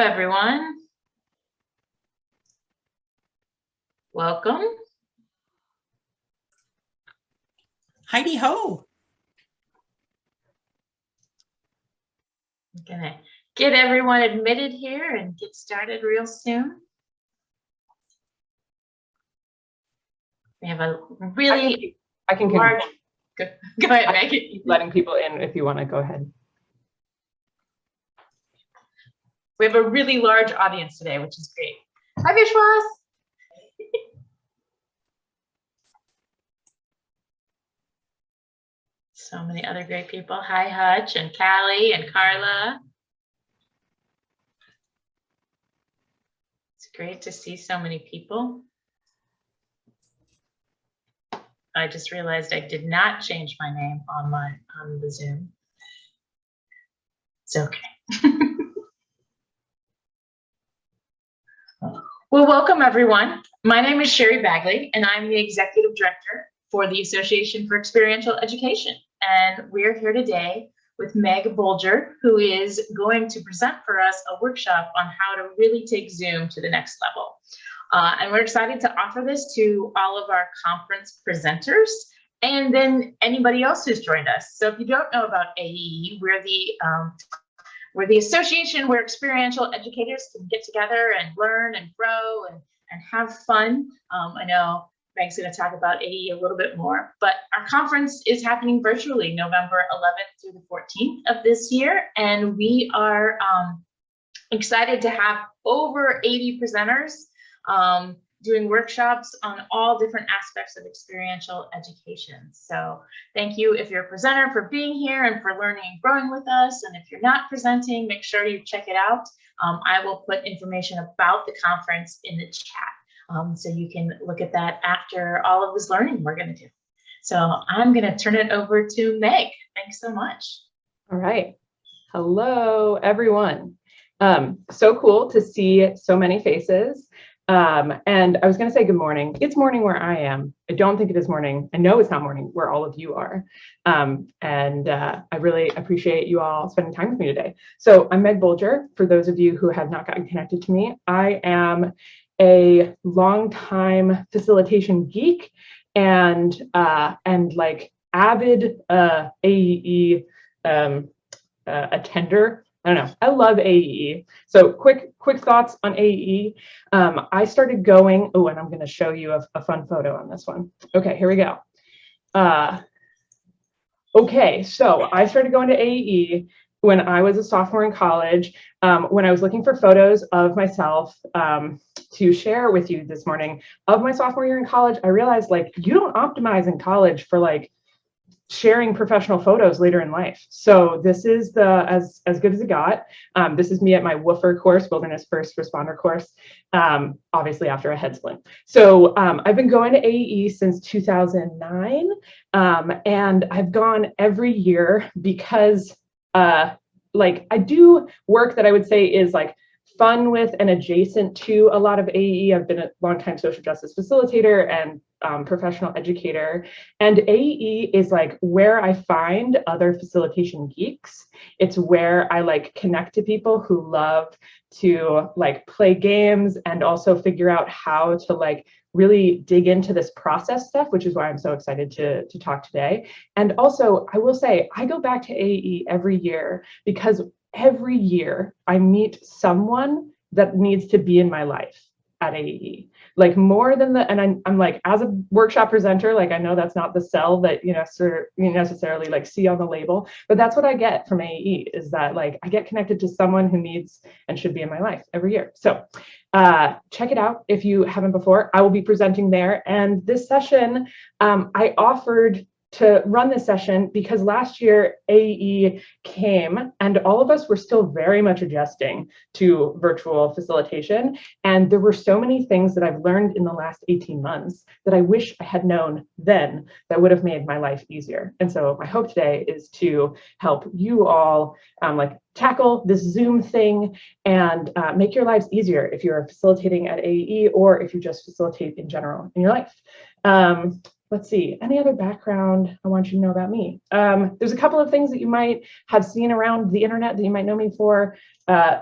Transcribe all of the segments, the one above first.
everyone. Welcome. Heidi ho. I'm gonna get everyone admitted here and get started real soon. We have a really I can large. Go ahead, Meg. Letting people in if you want to go ahead. We have a really large audience today, which is great. Hi, Vishwas. So many other great people. Hi, Hutch and Callie and Carla. It's great to see so many people. I just realized I did not change my name on the Zoom. It's okay. Well, welcome everyone. My name is Sherry Bagley, and I'm the Executive Director for the Association for Experiential Education. And we're here today with Meg Bolger, who is going to present for us a workshop on how to really take Zoom to the next level. And we're excited to offer this to all of our conference presenters and then anybody else who's joined us. So if you don't know about AE, we're the association where experiential educators can get together and learn and grow and have fun. I know Meg's going to talk about AE a little bit more, but our conference is happening virtually November 11th through the 14th of this year. And we are excited to have over 80 presenters doing workshops on all different aspects of experiential education. So thank you if you're a presenter for being here and for learning and growing with us. And if you're not presenting, make sure you check it out. I will put information about the conference in the chat. So you can look at that after all of this learning we're going to do. So I'm going to turn it over to Meg. Thanks so much. All right. Hello, everyone. So cool to see so many faces. And I was going to say good morning. It's morning where I am. I don't think it is morning. I know it's not morning where all of you are. I really appreciate you all spending time with me today. So I'm Meg Bolger. For those of you who have not gotten connected to me, I am a longtime facilitation geek and like avid AEE attender. I don't know. I love AEE. So quick thoughts on AEE. I started going. Oh, and I'm going to show you a fun photo on this one. Okay, here we go. Okay, so I started going to AEE when I was a sophomore in college. When I was looking for photos of myself to share with you this morning of my sophomore year in college, I realized like you don't optimize in college for like sharing professional photos later in life. So this is the as good as it got. This is me at my WFR course, Wilderness First Responder course, obviously after a head splint. So I've been going to AE since 2009, and I've gone every year because like I do work that I would say is like fun with and adjacent to a lot of AE. I've been a longtime social justice facilitator and professional educator, and AE is like where I find other facilitation geeks. It's where I like connect to people who love to like play games and also figure out how to like really dig into this process stuff, which is why I'm so excited to talk today. And also, I will say, I go back to AE every year because every year I meet someone that needs to be in my life at AE, like more than and I'm like, as a workshop presenter, like I know that's not the sell that you necessarily like see on the label, but that's what I get from AE is that like I get connected to someone who needs and should be in my life every year. So check it out if you haven't before. I will be presenting there, and this session I offered to run this session because last year AE came and all of us were still very much adjusting to virtual facilitation. And there were so many things that I've learned in the last 18 months that I wish I had known then that would have made my life easier. And so my hope today is to help you all like tackle this Zoom thing and make your lives easier if you're facilitating at AE or if you just facilitate in general in your life. let's see, any other background I want you to know about me? There's a couple of things that you might have seen around the internet that you might know me for.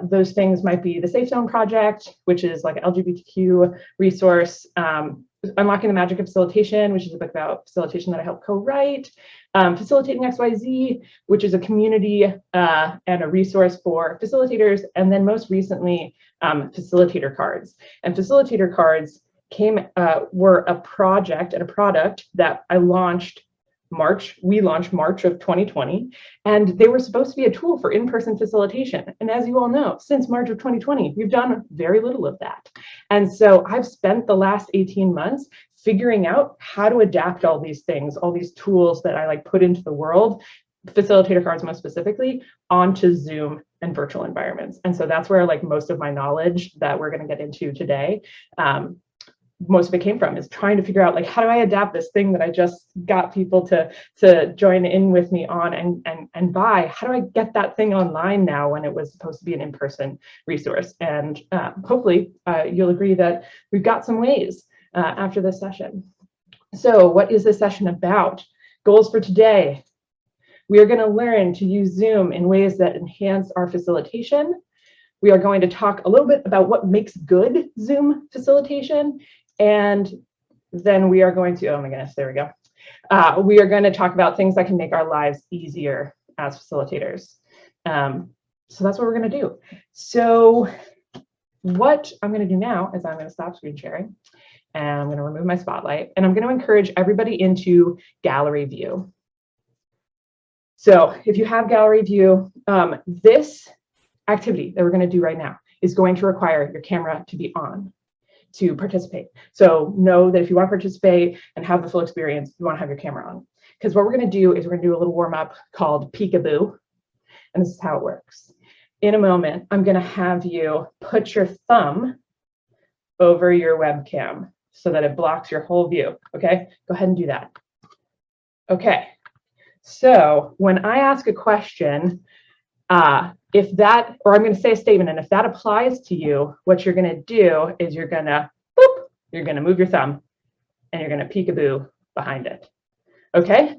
Those things might be the Safe Zone Project, which is like an LGBTQ resource, Unlocking the Magic of Facilitation, which is a book about facilitation that I helped co-write, Facilitating XYZ, which is a community and a resource for facilitators, and then most recently, Facilitator Cards. And Facilitator Cards were a project and a product that we launched March of 2020, and they were supposed to be a tool for in-person facilitation. And as you all know, since March of 2020, we've done very little of that. And so I've spent the last 18 months figuring out how to adapt all these things, all these tools that I like put into the world, Facilitator Cards most specifically, onto Zoom and virtual environments. And so that's where like most of my knowledge that we're going to get into today, most of it came from, is trying to figure out like, how do I adapt this thing that I just got people to join in with me on and buy? How do I get that thing online now when it was supposed to be an in-person resource? And hopefully you'll agree that we've got some ways after this session. So what is this session about? Goals for today. We are going to learn to use Zoom in ways that enhance our facilitation. We are going to talk a little bit about what makes good Zoom facilitation. And then we are going to, oh my goodness, there we go. We are going to talk about things that can make our lives easier as facilitators. So that's what we're going to do. So what I'm going to do now is I'm going to stop screen sharing, and I'm going to remove my spotlight, and I'm going to encourage everybody into gallery view. So if you have gallery view, this activity that we're going to do right now is going to require your camera to be on to participate. So know that if you want to participate and have the full experience, you want to have your camera on. Because what we're going to do is we're going to do a little warm up called peekaboo. And this is how it works. In a moment, I'm going to have you put your thumb over your webcam so that it blocks your whole view. Okay, go ahead and do that. Okay, so when I ask a question, if that, or I'm going to say a statement, and if that applies to you, what you're going to do is you're going to move your thumb and you're going to peekaboo behind it. Okay?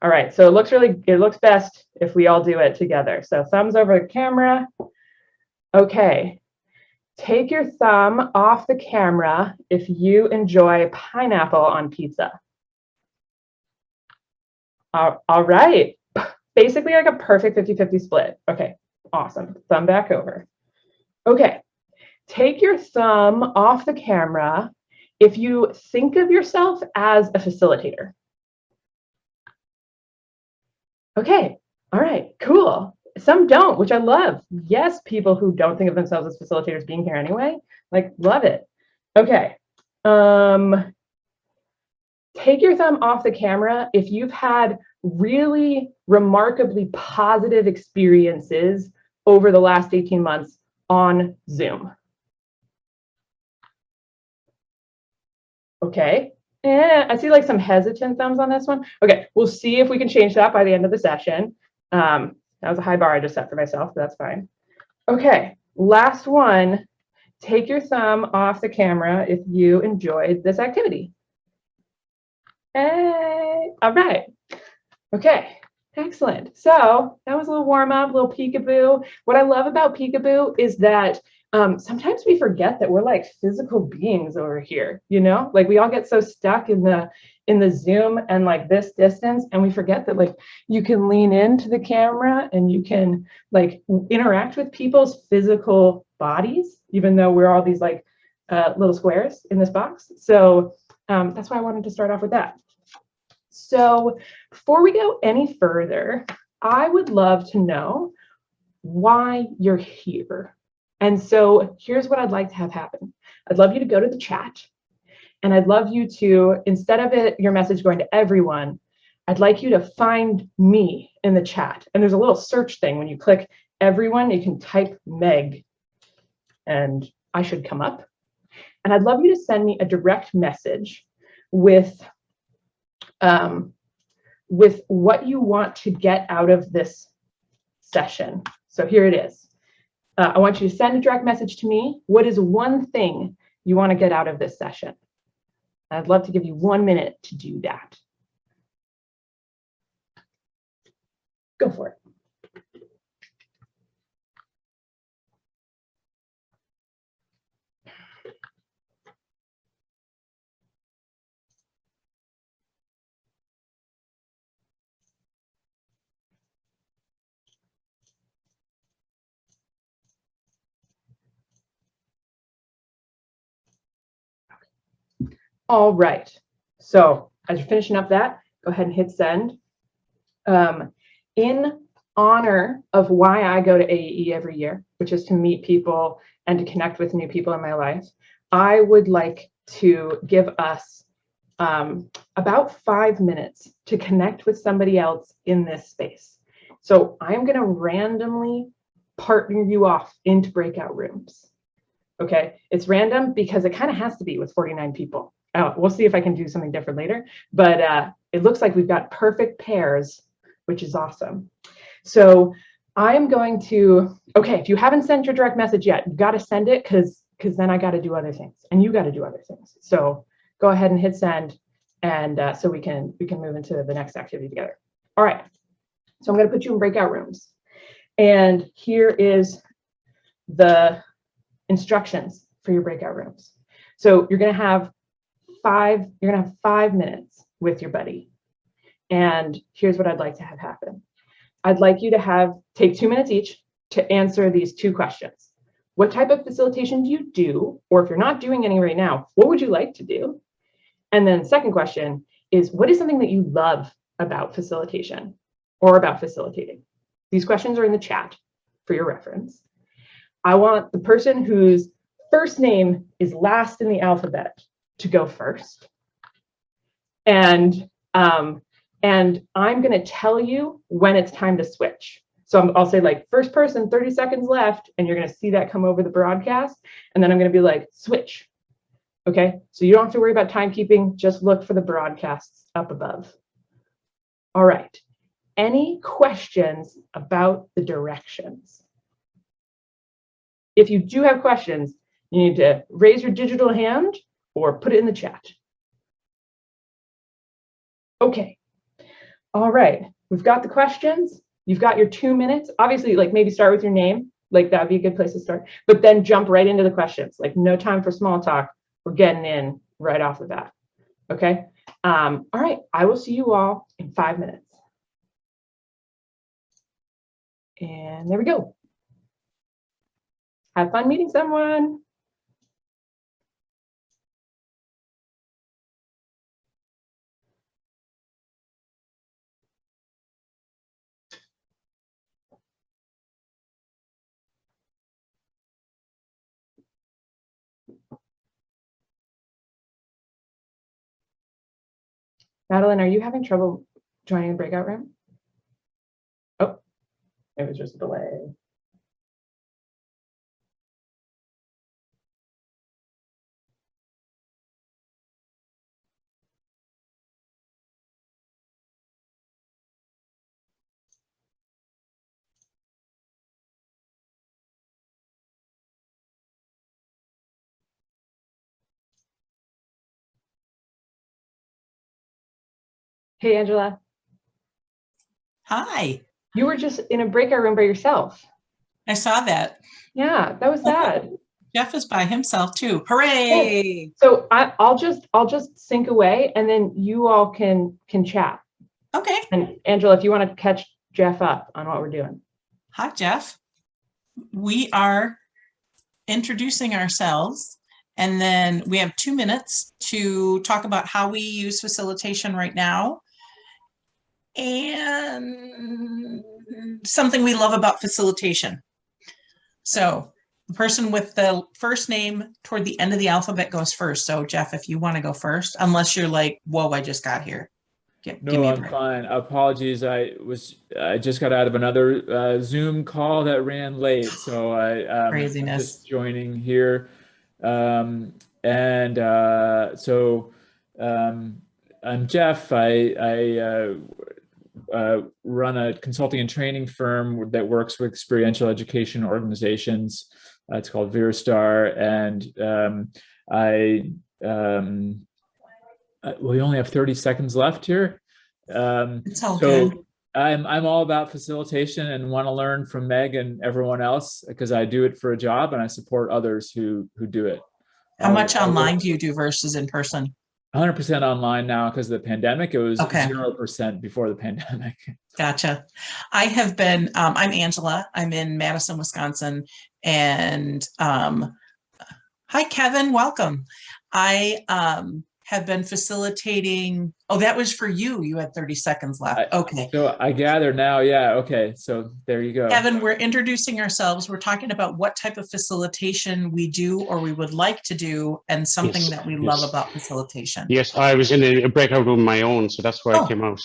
All right, so it looks best if we all do it together. So thumbs over the camera. Okay. Take your thumb off the camera if you enjoy pineapple on pizza. All right. Basically like a perfect 50-50 split. Okay, awesome. Thumb back over. Okay, take your thumb off the camera if you think of yourself as a facilitator. Okay, all right, cool. Some don't, which I love. Yes, people who don't think of themselves as facilitators being here anyway, like, love it. Okay. Take your thumb off the camera if you've had really remarkably positive experiences over the last 18 months on Zoom. Okay, I see like some hesitant thumbs on this one. Okay, we'll see if we can change that by the end of the session. That was a high bar I just set for myself, but that's fine. Okay, last one. Take your thumb off the camera if you enjoyed this activity. Hey, all right. Okay, excellent. So that was a little warm up, a little peekaboo. What I love about peekaboo is that sometimes we forget that we're like physical beings over here, you know, like we all get so stuck in the Zoom and like this distance, and we forget that like you can lean into the camera and you can like interact with people's physical bodies, even though we're all these like little squares in this box. So that's why I wanted to start off with that. So before we go any further, I would love to know why you're here. And so here's what I'd like to have happen. I'd love you to go to the chat, and I'd love you to, instead of your message going to everyone, I'd like you to find me in the chat. And there's a little search thing. When you click everyone, you can type Meg, and I should come up. And I'd love you to send me a direct message with what you want to get out of this session. So here it is. I want you to send a direct message to me. What is one thing you want to get out of this session? I'd love to give you 1 minute to do that. Go for it. All right, so as you're finishing up that, go ahead and hit send. In honor of why I go to AEE every year, which is to meet people and to connect with new people in my life, I would like to give us about 5 minutes to connect with somebody else in this space. So I'm going to randomly partner you off into breakout rooms. Okay, it's random because it kind of has to be with 49 people. We'll see if I can do something different later, but it looks like we've got perfect pairs, which is awesome. So I'm going to, okay, if you haven't sent your direct message yet, you've got to send it because then I got to do other things and you got to do other things. So go ahead and hit send, and so we can move into the next activity together. All right, so I'm going to put you in breakout rooms, and here is the instructions for your breakout rooms. So you're going to have 5 minutes with your buddy. And here's what I'd like to have happen. I'd like you to take 2 minutes each to answer these 2 questions. What type of facilitation do you do? Or if you're not doing any right now, what would you like to do? And then second question is, what is something that you love about facilitation or about facilitating? These questions are in the chat for your reference. I want the person whose first name is last in the alphabet to go first. And I'm going to tell you when it's time to switch. So I'll say like first person, 30 seconds left, and you're going to see that come over the broadcast. And then I'm going to be like, switch. Okay, so you don't have to worry about timekeeping. Just look for the broadcasts up above. All right. Any questions about the directions? If you do have questions, you need to raise your digital hand or put it in the chat. Okay. All right. We've got the questions. You've got your 2 minutes. Obviously, like maybe start with your name. Like that would be a good place to start. But then jump right into the questions. Like no time for small talk. We're getting in right off the bat. Okay. All right. I will see you all in 5 minutes. And there we go. Have fun meeting someone. Madeline, are you having trouble joining the breakout room? Oh, it was just a delay. Hey, Angela. Hi. You were just in a breakout room by yourself. I saw that. Yeah, that was sad. Jeff is by himself too. Hooray! So I'll just sync away, and then you all can chat. Okay. And Angela, if you want to catch Jeff up on what we're doing. Hi, Jeff. We are introducing ourselves, and then we have 2 minutes to talk about how we use facilitation right now and something we love about facilitation. So the person with the first name toward the end of the alphabet goes first. So Jeff, if you want to go first, unless you're like, whoa, I just got here. No, I'm fine. Apologies. I just got out of another Zoom call that ran late, so I'm just joining here. I'm Jeff. I run a consulting and training firm that works with experiential education organizations. It's called Veristar, and We only have 30 seconds left here. It's all so good. I'm all about facilitation and want to learn from Meg and everyone else because I do it for a job and I support others who do it. How much online do you do versus in person? 100% online now because of the pandemic. It was Okay. 0% before the pandemic. Gotcha. I have been, I'm Angela. I'm in Madison, Wisconsin. And hi, Kevin. Welcome. I have been facilitating. Oh, that was for you. You had 30 seconds left. Okay. So I gather now. Yeah. Okay. So there you go. Kevin, we're introducing ourselves. We're talking about what type of facilitation we do or we would like to do and something that we love about facilitation. Yes, I was in a breakout room of my own, so that's why I came out.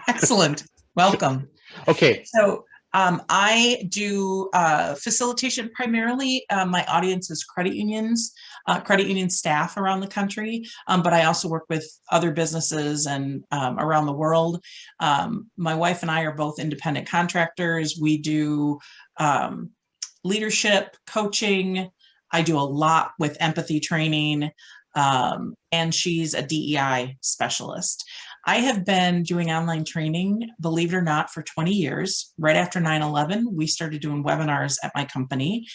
Excellent. Welcome. Okay. So I do facilitation primarily. My audience is credit unions, credit union staff around the country, but I also work with other businesses and around the world. My wife and I are both independent contractors. We do leadership, coaching. I do a lot with empathy training, and she's a DEI specialist. I have been doing online training, believe it or not, for 20 years. Right after 9/11, we started doing webinars at my company.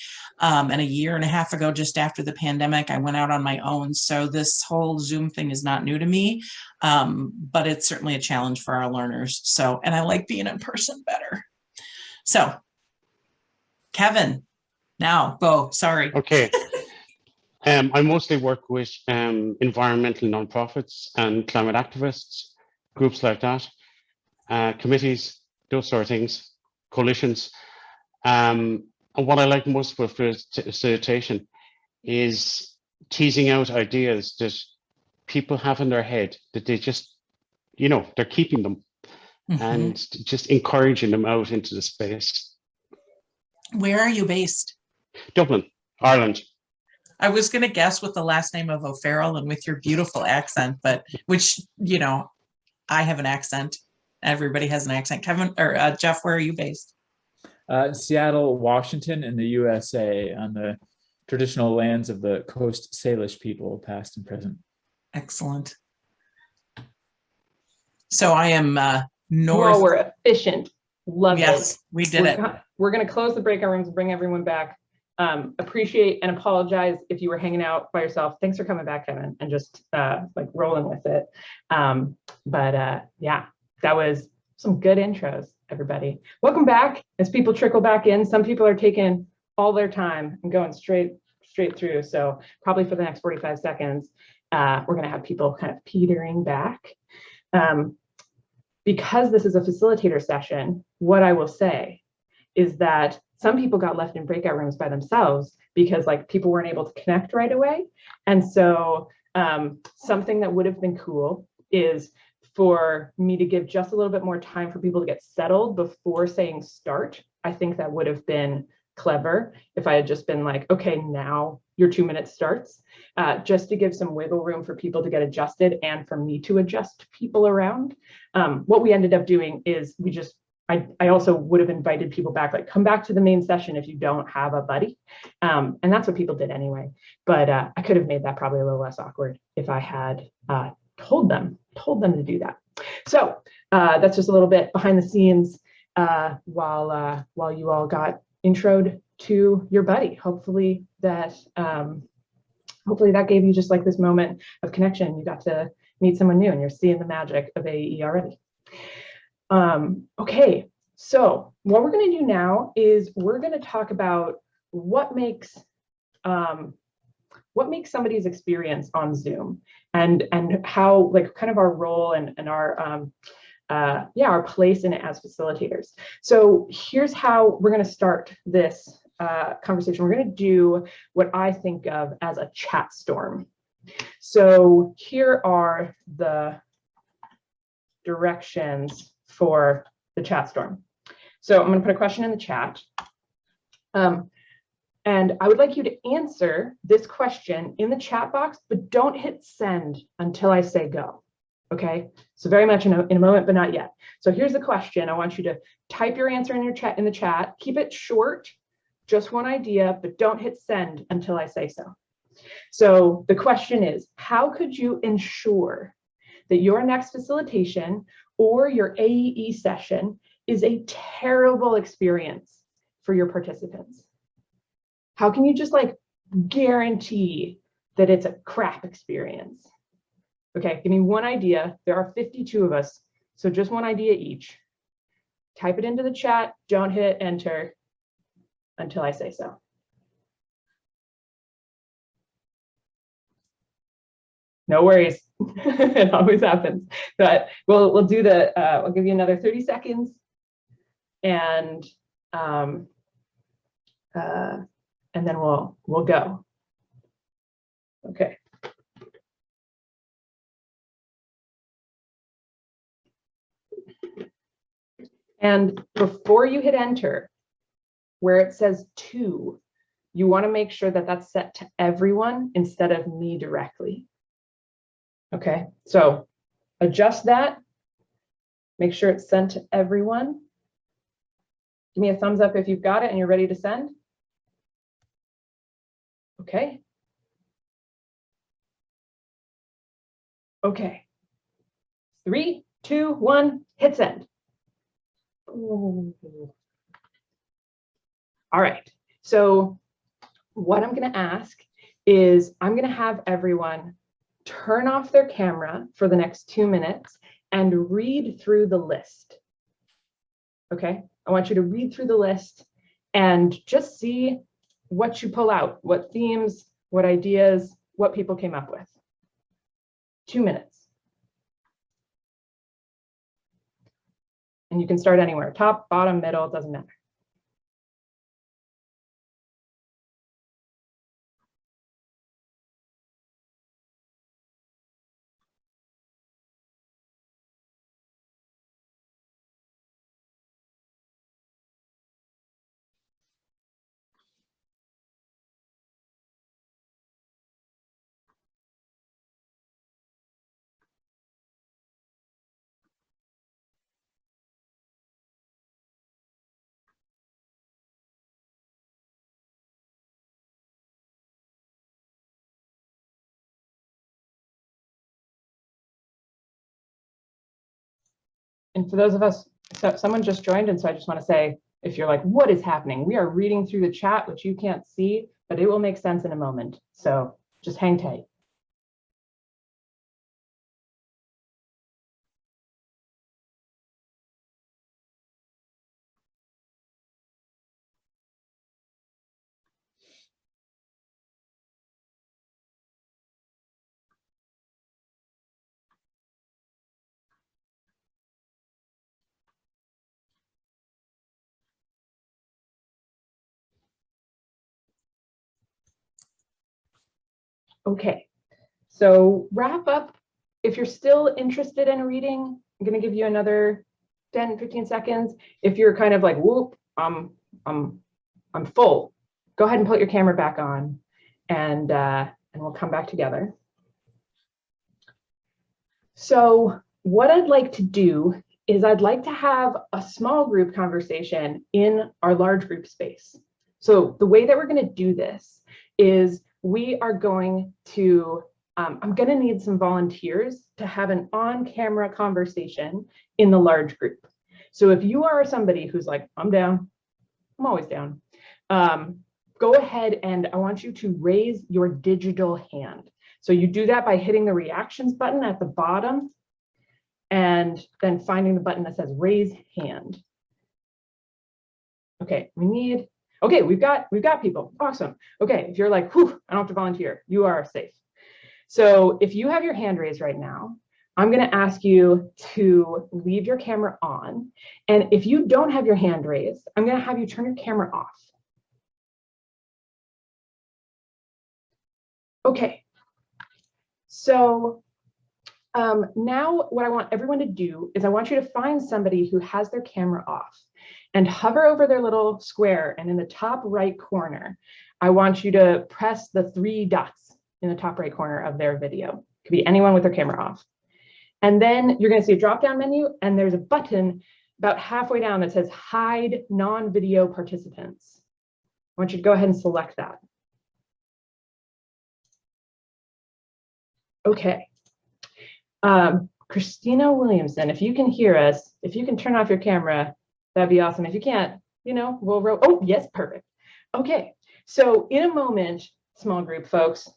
And a year and a half ago, just after the pandemic, I went out on my own. So this whole Zoom thing is not new to me, but it's certainly a challenge for our learners. So, and I like being in person better. So, Kevin, now go, sorry. Okay. I mostly work with environmental nonprofits and climate activists, groups like that, committees, those sort of things, coalitions. And what I like most about facilitation is teasing out ideas that people have in their head that they just, they're keeping them and just encouraging them out into the space. Where are you based? Dublin, Ireland. I was going to guess with the last name of O'Farrell and with your beautiful accent, but which, I have an accent. Everybody has an accent. Kevin or Jeff, where are you based? Seattle, Washington in the USA on the traditional lands of the Coast Salish people, past and present. Excellent. So I am north. Well, we're efficient. Love it. Yes, we did it. We're going to close the breakout rooms and bring everyone back. Appreciate and apologize if you were hanging out by yourself. Thanks for coming back, Kevin, and just like rolling with it. Yeah, that was some good intros, everybody. Welcome back. As people trickle back in, some people are taking all their time and going straight through. So probably for the next 45 seconds, we're going to have people kind of petering back. Because this is a facilitator session, what I will say is that some people got left in breakout rooms by themselves because people weren't able to connect right away. And so something that would have been cool is for me to give just a little bit more time for people to get settled before saying start. I think that would have been clever if I had just been like, okay, now your 2 minutes starts, just to give some wiggle room for people to get adjusted and for me to adjust people around. What we ended up doing is I also would have invited people back, come back to the main session if you don't have a buddy. And that's what people did anyway. But I could have made that probably a little less awkward if I had told them to do that. So that's just a little bit behind the scenes while you all got introed to your buddy. Hopefully that gave you just this moment of connection. You got to meet someone new and you're seeing the magic of AE already. Okay, so what we're going to do now is we're going to talk about what makes somebody's experience on Zoom and how kind of our role and our our place in it as facilitators. So here's how we're going to start this conversation. We're going to do what I think of as a chat storm. So here are the directions for the chat storm. So I'm going to put a question in the chat. And I would like you to answer this question in the chat box, but don't hit send until I say go. Okay, so very much in a moment, but not yet. So here's the question. I want you to type your answer in the chat. Keep it short, just one idea, but don't hit send until I say so. So the question is, how could you ensure that your next facilitation or your AEE session is a terrible experience for your participants? How can you just like guarantee that it's a crap experience? Okay, give me one idea. There are 52 of us, so just one idea each. Type it into the chat. Don't hit enter until I say so. No worries. It always happens. But we'll do the. I'll give you another 30 seconds, and then we'll go. Okay. And before you hit enter, where it says to, you want to make sure that that's set to everyone instead of me directly. Okay, so adjust that. Make sure it's sent to everyone. Give me a thumbs up if you've got it and you're ready to send. Okay. Okay. 3, 2, 1, hit send. Ooh. All right. So what I'm going to ask is I'm going to have everyone turn off their camera for the next 2 minutes and read through the list. Okay. I want you to read through the list and just see what you pull out, what themes, what ideas, what people came up with. 2 minutes. And you can start anywhere, top, bottom, middle, it doesn't matter. And for those of us, so someone just joined, and so I just want to say, if you're like, what is happening? We are reading through the chat, which you can't see, but it will make sense in a moment. So just hang tight. Okay, so wrap up. If you're still interested in reading, I'm going to give you another 10, 15 seconds. If you're kind of like, whoop, I'm full, go ahead and put your camera back on, and we'll come back together. So what I'd like to do is I'd like to have a small group conversation in our large group space. So the way that we're going to do this is we are going to, I'm going to need some volunteers to have an on-camera conversation in the large group. So if you are somebody who's like, I'm down, I'm always down, go ahead and I want you to raise your digital hand. So you do that by hitting the reactions button at the bottom and then finding the button that says raise hand. Okay, okay, we've got people. Awesome. Okay, if you're like, whew, I don't have to volunteer, you are safe. So if you have your hand raised right now, I'm going to ask you to leave your camera on. And if you don't have your hand raised, I'm going to have you turn your camera off. Okay. So now what I want everyone to do is I want you to find somebody who has their camera off and hover over their little square, and in the top right corner, I want you to press the 3 dots in the top right corner of their video. It could be anyone with their camera off. And then you're going to see a drop-down menu, and there's a button about halfway down that says hide non-video participants. I want you to go ahead and select that. Okay. Christina Williamson, if you can hear us, if you can turn off your camera, that'd be awesome. If you can't, we'll roll. Oh, yes, perfect. Okay, so in a moment, small group folks,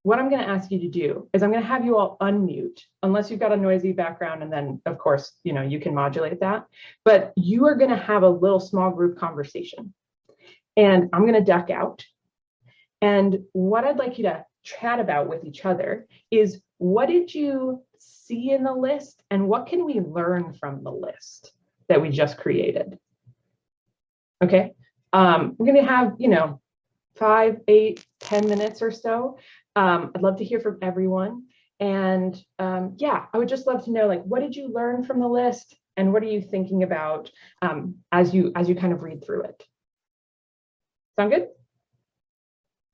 what I'm going to ask you to do is I'm going to have you all unmute, unless you've got a noisy background, and then of course, you can modulate that, but you are going to have a little small group conversation. And I'm going to duck out. And what I'd like you to chat about with each other is, what did you see in the list and what can we learn from the list that we just created? Okay, we're going to have, 5, 8, 10 minutes or so. I'd love to hear from everyone. And yeah, I would just love to know, like, what did you learn from the list and what are you thinking about as you kind of read through it? Sound good?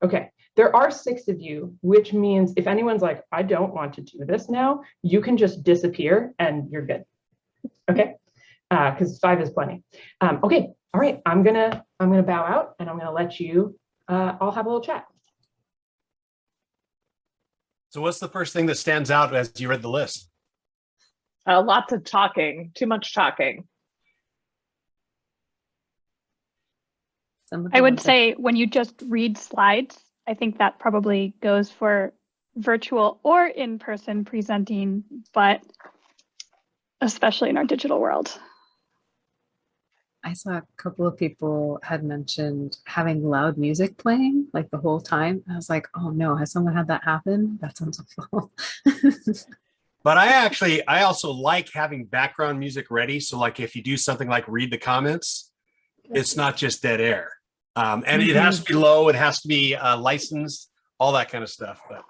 Okay, there are 6 of you, which means if anyone's like, I don't want to do this now, you can just disappear and you're good. Okay, because 5 is plenty. Okay, all right, I'm gonna bow out and I'm gonna let you all have a little chat. So what's the first thing that stands out as you read the list? Lots of talking, too much talking. I would say when you just read slides, I think that probably goes for virtual or in-person presenting, but especially in our digital world. I saw a couple of people had mentioned having loud music playing like the whole time. I was like, oh no, has someone had that happen? That sounds awful. But I also like having background music ready. So like if you do something like read the comments, it's not just dead air. And it has to be low, it has to be licensed, all that kind of stuff. But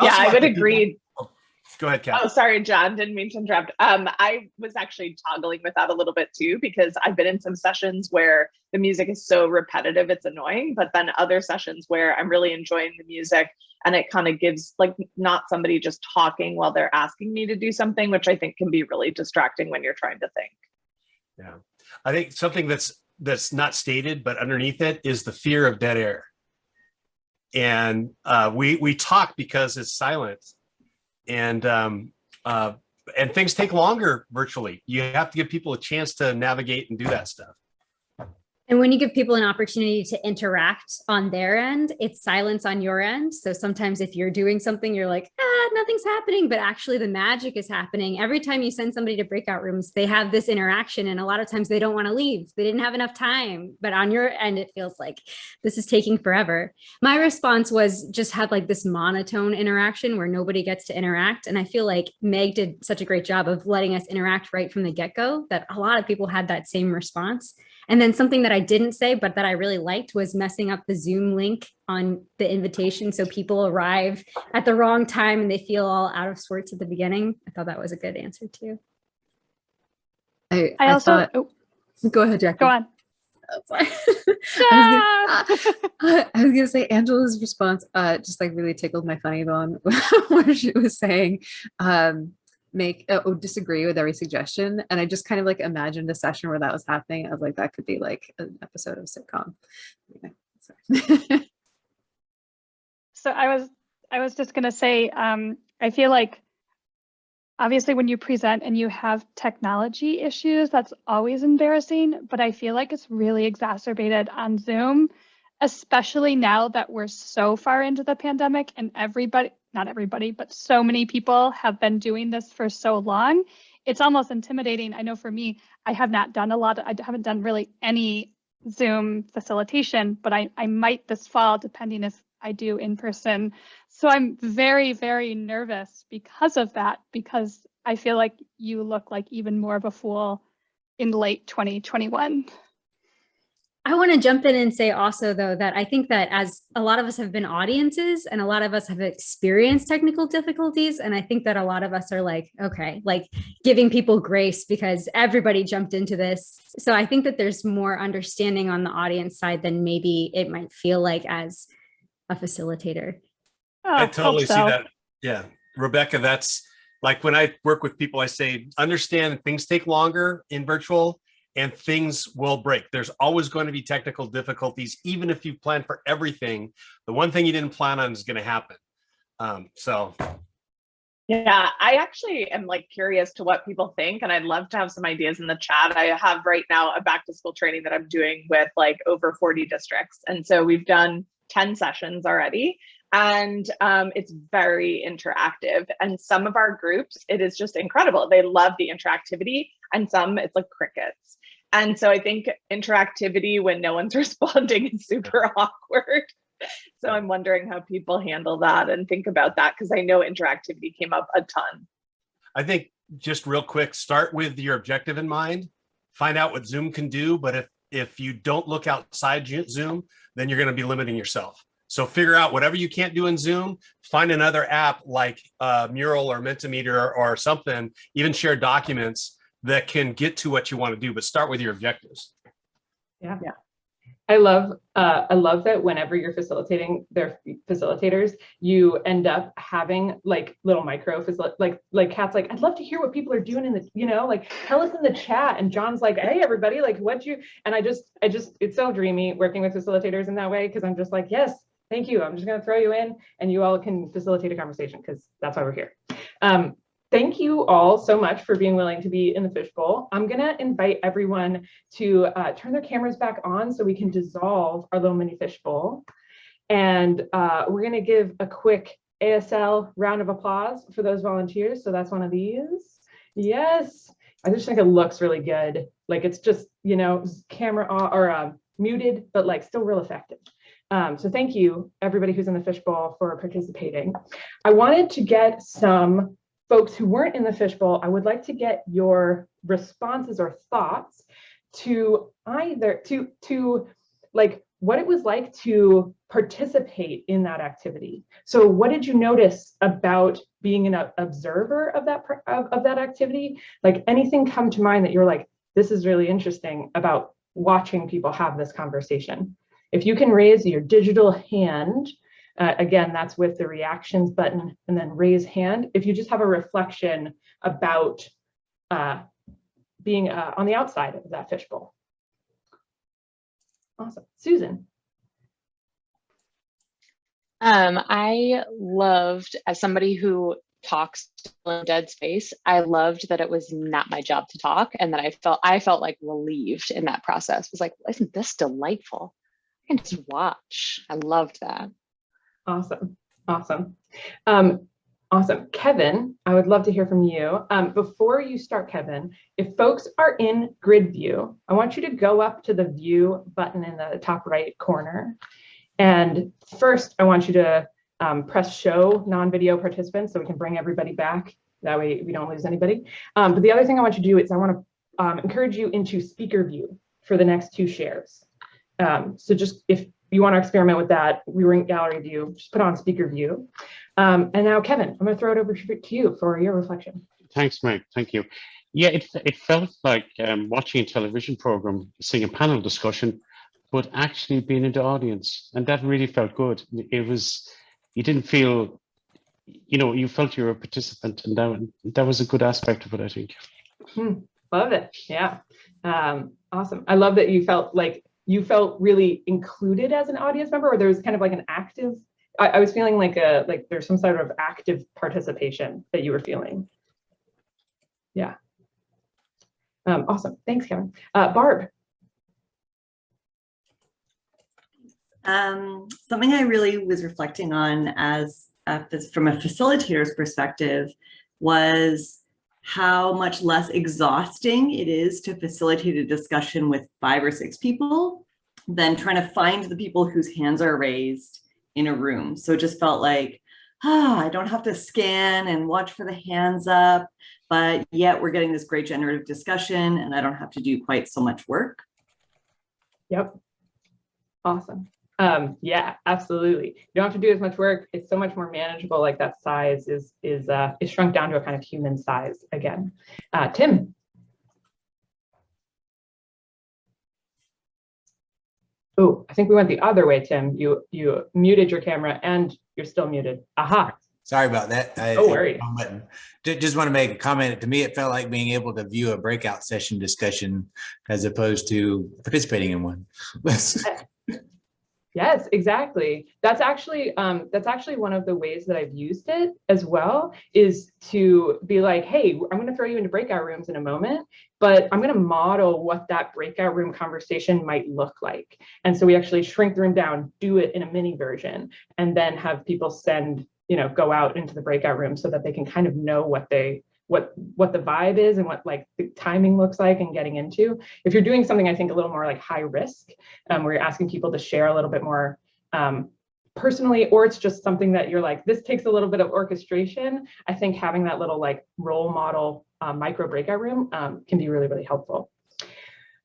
yeah, I would agree. Go ahead, Kat. Oh, sorry, John, didn't mean to interrupt. I was actually toggling with that a little bit too, because I've been in some sessions where the music is so repetitive, it's annoying, but then other sessions where I'm really enjoying the music and it kind of gives, like, not somebody just talking while they're asking me to do something, which I think can be really distracting when you're trying to think. Yeah, I think something that's not stated, but underneath it is the fear of dead air. And we talk because it's silent. And things take longer virtually. You have to give people a chance to navigate and do that stuff. And when you give people an opportunity to interact on their end, it's silence on your end. So sometimes if you're doing something, you're like, nothing's happening, but actually the magic is happening. Every time you send somebody to breakout rooms, they have this interaction and a lot of times they don't want to leave. They didn't have enough time, but on your end, it feels like this is taking forever. My response was just have like this monotone interaction where nobody gets to interact. And I feel like Meg did such a great job of letting us interact right from the get-go that a lot of people had that same response. And then something that I didn't say, but that I really liked was messing up the Zoom link on the invitation. So people arrive at the wrong time and they feel all out of sorts at the beginning. I thought that was a good answer too. I also, go ahead, Jackie. Go on. Oh, sorry. I was gonna say Angela's response just like really tickled my funny bone where she was saying, disagree with every suggestion, and I just kind of like imagined a session where that was happening. I was like, that could be like an episode of a sitcom. Anyway, so I was just gonna say, I feel like obviously when you present and you have technology issues, that's always embarrassing, but I feel like it's really exacerbated on Zoom, especially now that we're so far into the pandemic and not everybody, but so many people have been doing this for so long. It's almost intimidating. I know for me, I have not done I haven't done really any Zoom facilitation, but I might this fall, depending if I do in person. So I'm very, very nervous because of that, because I feel like you look like even more of a fool in late 2021. I want to jump in and say also, though, that I think that as a lot of us have been audiences and a lot of us have experienced technical difficulties, and I think that a lot of us are like, okay, like giving people grace because everybody jumped into this. So I think that there's more understanding on the audience side than maybe it might feel like as a facilitator. I totally see that. Yeah, Rebecca, that's like when I work with people, I say, understand that things take longer in virtual and things will break. There's always going to be technical difficulties, even if you plan for everything. The one thing you didn't plan on is going to happen. Yeah, I actually am like curious to what people think, and I'd love to have some ideas in the chat. I have right now a back to school training that I'm doing with like over 40 districts. And so we've done 10 sessions already, and it's very interactive. And some of our groups, it is just incredible. They love the interactivity, and some it's like crickets. And so I think interactivity when no one's responding is super awkward. So I'm wondering how people handle that and think about that, because I know interactivity came up a ton. I think just real quick, start with your objective in mind, find out what Zoom can do. But if you don't look outside Zoom, then you're going to be limiting yourself. So figure out whatever you can't do in Zoom, find another app like Mural or Mentimeter or something, even share documents that can get to what you want to do, but start with your objectives. Yeah. I love that whenever you're facilitating their facilitators, you end up having like little micro like Kat's like, I'd love to hear what people are doing in the, like tell us in the chat. And John's like, hey everybody, like and I just it's so dreamy working with facilitators in that way, because I'm just like, yes, thank you. I'm just gonna throw you in and you all can facilitate a conversation, because that's why we're here. Thank you all so much for being willing to be in the fishbowl. I'm gonna invite everyone to turn their cameras back on so we can dissolve our little mini fishbowl. And we're gonna give a quick ASL round of applause for those volunteers. So that's one of these. Yes, I just think it looks really good. Like it's just, camera or muted, but like still real effective. So thank you everybody who's in the fishbowl for participating. I wanted to get some folks who weren't in the fishbowl. I would like to get your responses or thoughts to either to like what it was like to participate in that activity. So what did you notice about being an observer of that activity? Like anything come to mind that you're like, this is really interesting about watching people have this conversation? If you can raise your digital hand, again, that's with the reactions button, and then raise hand. If you just have a reflection about being on the outside of that fishbowl. Awesome. Susan. I loved, as somebody who talks in dead space, I loved that it was not my job to talk, and that I felt like relieved in that process. It was like, isn't this delightful? I can just watch. I loved that. Awesome. Awesome. Kevin, I would love to hear from you. Before you start, Kevin, if folks are in grid view, I want you to go up to the view button in the top right corner. And first, I want you to press show non-video participants so we can bring everybody back. That way we don't lose anybody. But the other thing I want you to do is I want to encourage you into speaker view for the next 2 shares. So just if you want to experiment with that, we were in gallery view, just put on speaker view. And now, Kevin, I'm going to throw it over to you for your reflection. Thanks, Meg. Thank you. Yeah, it felt like watching a television program, seeing a panel discussion, but actually being in the audience. And that really felt good. It was, you didn't feel, you felt you were a participant, and that was a good aspect of it, I think. Love it. Yeah. Awesome. I love that you felt really included as an audience member, or there was kind of like an active, I was feeling like there's some sort of active participation that you were feeling. Yeah. Awesome. Thanks, Kevin. Barb. Something I really was reflecting on from a facilitator's perspective was how much less exhausting it is to facilitate a discussion with 5 or 6 people than trying to find the people whose hands are raised in a room. So it just felt like, I don't have to scan and watch for the hands up, but yet we're getting this great generative discussion and I don't have to do quite so much work. Yep. Awesome. Yeah, absolutely. You don't have to do as much work. It's so much more manageable. Like that size is shrunk down to a kind of human size again. Tim. Oh, I think we went the other way, Tim. You muted your camera and you're still muted. Aha. Sorry about that. Don't worry. Just want to make a comment. To me, it felt like being able to view a breakout session discussion as opposed to participating in one. Yes, exactly. That's actually one of the ways that I've used it as well, is to be like, hey, I'm going to throw you into breakout rooms in a moment, but I'm going to model what that breakout room conversation might look like. And so we actually shrink the room down, do it in a mini version, and then have people go out into the breakout room so that they can kind of know what the vibe is and what like the timing looks like and getting into. If you're doing something, I think a little more like high risk, where you're asking people to share a little bit more personally, or it's just something that you're like, this takes a little bit of orchestration, I think having that little like role model micro breakout room can be really, really helpful.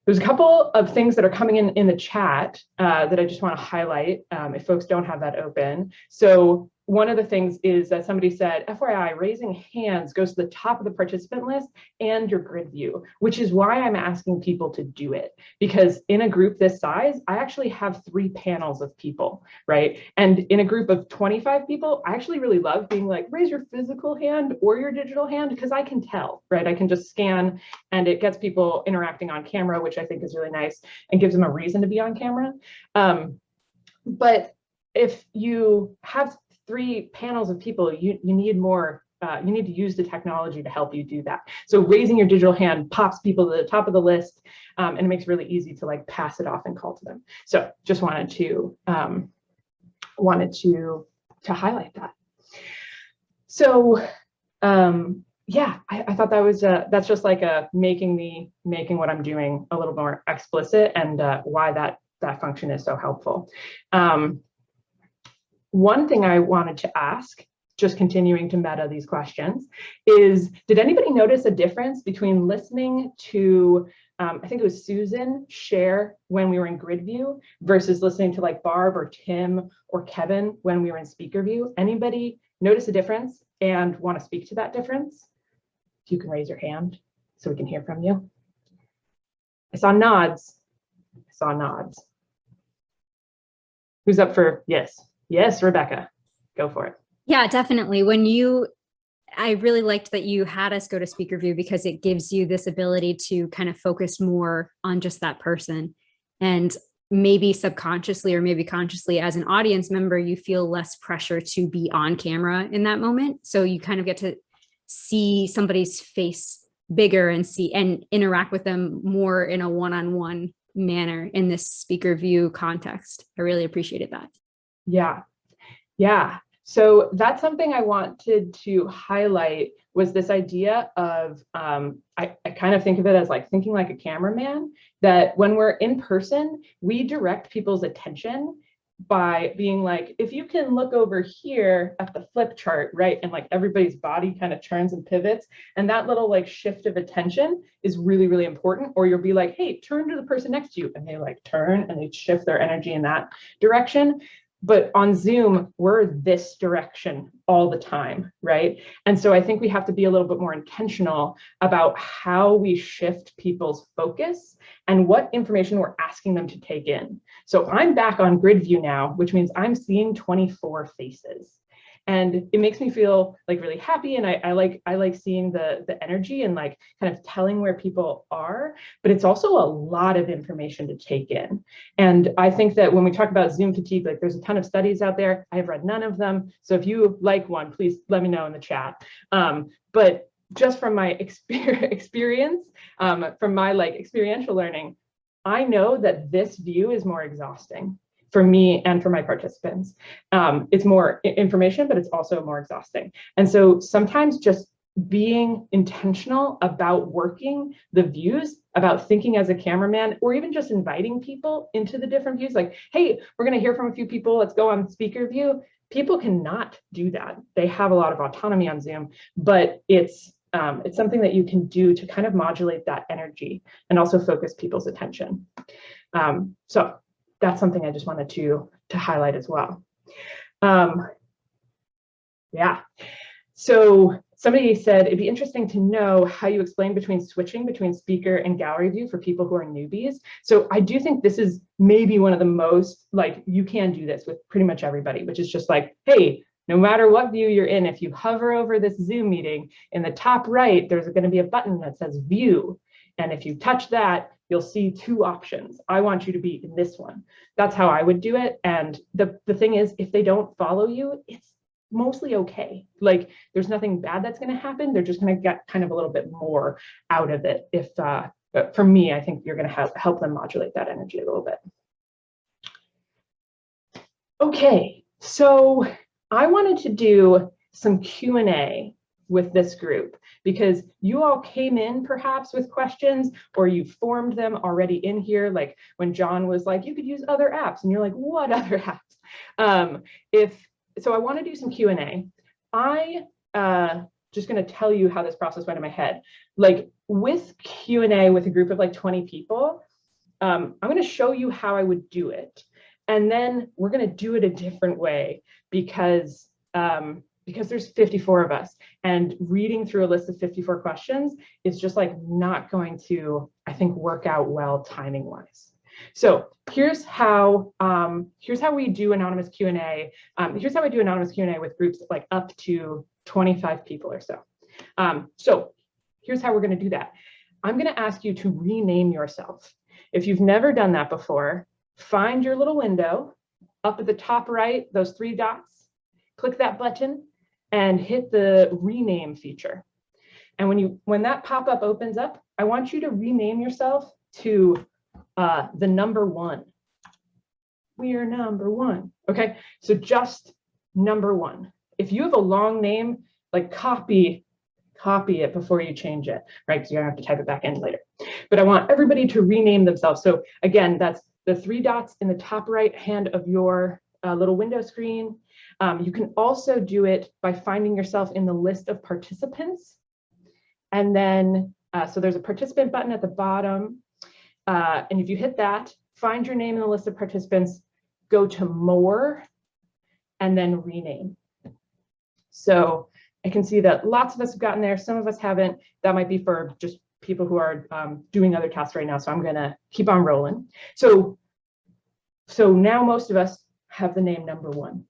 There's a couple of things that are coming in the chat that I just want to highlight if folks don't have that open. So one of the things is that somebody said, FYI, raising hands goes to the top of the participant list and your grid view, which is why I'm asking people to do it. Because in a group this size, I actually have 3 panels of people, right? And in a group of 25 people, I actually really love being like, raise your physical hand or your digital hand, because I can tell, right? I can just scan and it gets people interacting on camera, which I think is really nice and gives them a reason to be on camera. But if you have 3 panels of people, you need more, you need to use the technology to help you do that. So raising your digital hand pops people to the top of the list, and it makes it really easy to like pass it off and call to them. So just wanted to highlight that. So yeah, I thought that was that's just like making what I'm doing a little more explicit, and why that function is so helpful. One thing I wanted to ask, just continuing to meta these questions, is did anybody notice a difference between listening to, I think it was Susan, share when we were in grid view versus listening to like Barb or Tim or Kevin when we were in speaker view? Anybody notice a difference and want to speak to that difference? If you can raise your hand so we can hear from you. I saw nods. Who's up for yes? Yes, Rebecca, go for it. Yeah, definitely. I really liked that you had us go to speaker view, because it gives you this ability to kind of focus more on just that person. And maybe subconsciously or maybe consciously as an audience member, you feel less pressure to be on camera in that moment. So you kind of get to see somebody's face bigger and interact with them more in a one-on-one manner in this speaker view context. I really appreciated that. Yeah. So that's something I wanted to highlight, was this idea of, I kind of think of it as like thinking like a cameraman, that when we're in person, we direct people's attention by being like, if you can look over here at the flip chart, right? And like everybody's body kind of turns and pivots, and that little like shift of attention is really, really important. Or you'll be like, hey, turn to the person next to you, and they like turn and they shift their energy in that direction. But on Zoom, we're this direction all the time, right? And so I think we have to be a little bit more intentional about how we shift people's focus and what information we're asking them to take in. So I'm back on grid view now, which means I'm seeing 24 faces. And it makes me feel like really happy, and I like seeing the energy and like kind of telling where people are, but it's also a lot of information to take in. And I think that when we talk about Zoom fatigue, like there's a ton of studies out there. I have read none of them. So if you like one, please let me know in the chat. But just from my experience, from my like experiential learning, I know that this view is more exhausting for me and for my participants. It's more information, but it's also more exhausting. And so sometimes just being intentional about working the views, about thinking as a cameraman, or even just inviting people into the different views, like, hey, we're gonna hear from a few people, let's go on speaker view. People cannot do that. They have a lot of autonomy on Zoom, but it's something that you can do to kind of modulate that energy and also focus people's attention. So that's something I just wanted to highlight as well. Yeah, so somebody said it'd be interesting to know how you explain switching between speaker and gallery view for people who are newbies. So I do think this is maybe one of the most, like, you can do this with pretty much everybody, which is just like, hey, no matter what view you're in, if you hover over this Zoom meeting, in the top right, there's going to be a button that says view. And if you touch that, you'll see two options. I want you to be in this one. That's how I would do it. And the thing is, if they don't follow you, it's mostly okay. Like there's nothing bad that's going to happen. They're just going to get kind of a little bit more out of it. If for me, I think you're going to help them modulate that energy a little bit. Okay, so I wanted to do some Q&A with this group because you all came in perhaps with questions, or you formed them already in here, like when John was like, you could use other apps, and you're like, what other apps? So I want to do some Q&A. I just going to tell you how this process went in my head. Like with Q&A with a group of like 20 people, I'm going to show you how I would do it. And then we're going to do it a different way because there's 54 of us, and reading through a list of 54 questions is just like not going to, I think, work out well timing wise. So here's how we do anonymous Q&A. Here's how I do anonymous Q&A with groups like up to 25 people or so. So here's how we're going to do that. I'm going to ask you to rename yourself. If you've never done that before, find your little window up at the top right, those three dots, click that button and hit the rename feature. And when that pop-up opens up, I want you to rename yourself to the number 1. We are number 1. Okay, so just number 1. If you have a long name, like copy it before you change it, right? Because you're gonna have to type it back in later. But I want everybody to rename themselves. So again, that's the 3 dots in the top right hand of your little window screen. You can also do it by finding yourself in the list of participants. And then, so there's a participant button at the bottom. And if you hit that, find your name in the list of participants, go to more, and then rename. So I can see that lots of us have gotten there. Some of us haven't. That might be for just people who are doing other tasks right now. So I'm gonna keep on rolling. So now most of us have the name number 1.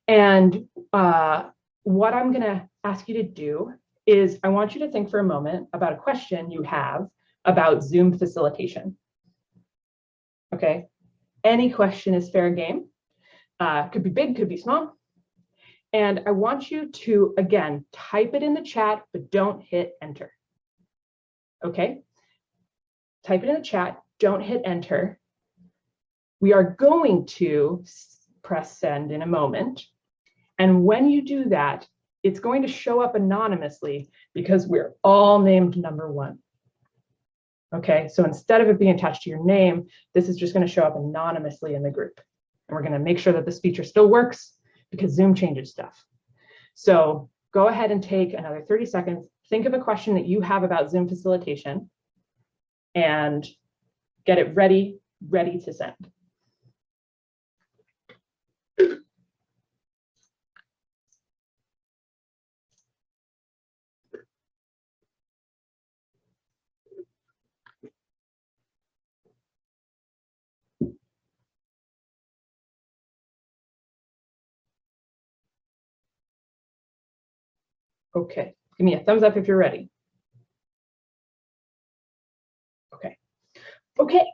And what I'm gonna ask you to do is I want you to think for a moment about a question you have about Zoom facilitation. Okay, any question is fair game. Could be big, could be small. And I want you to, again, type it in the chat, but don't hit enter. Okay, type it in the chat, don't hit enter. We are going to press send in a moment. And when you do that, it's going to show up anonymously because we're all named number 1. Okay, so instead of it being attached to your name, this is just going to show up anonymously in the group. And we're going to make sure that this feature still works because Zoom changes stuff. So go ahead and take another 30 seconds. Think of a question that you have about Zoom facilitation and get it ready to send. Okay, give me a thumbs up if you're ready. Okay.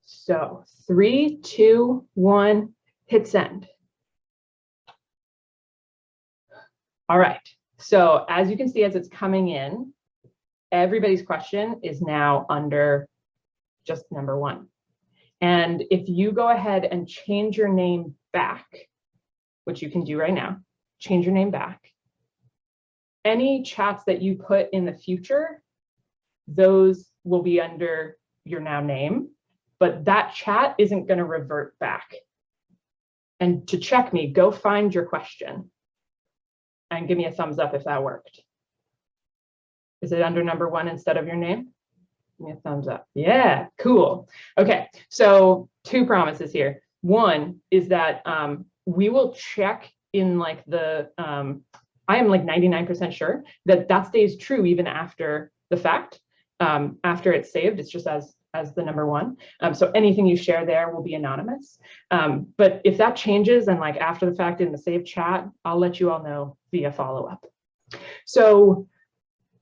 So 3, 2, 1, hit send. All right, so as you can see, as it's coming in, everybody's question is now under just number 1. And if you go ahead and change your name back, which you can do right now, change your name back. Any chats that you put in the future, those will be under your now name, but that chat isn't going to revert back. And to check me, go find your question and give me a thumbs up if that worked. Is it under number 1 instead of your name? Give me a thumbs up. Yeah, cool. Okay, so 2 promises here. One is that we will check in like the, I am like 99% sure that that stays true even after the fact. After it's saved, it's just as the number 1. So anything you share there will be anonymous. But if that changes and like after the fact in the saved chat, I'll let you all know via follow-up. So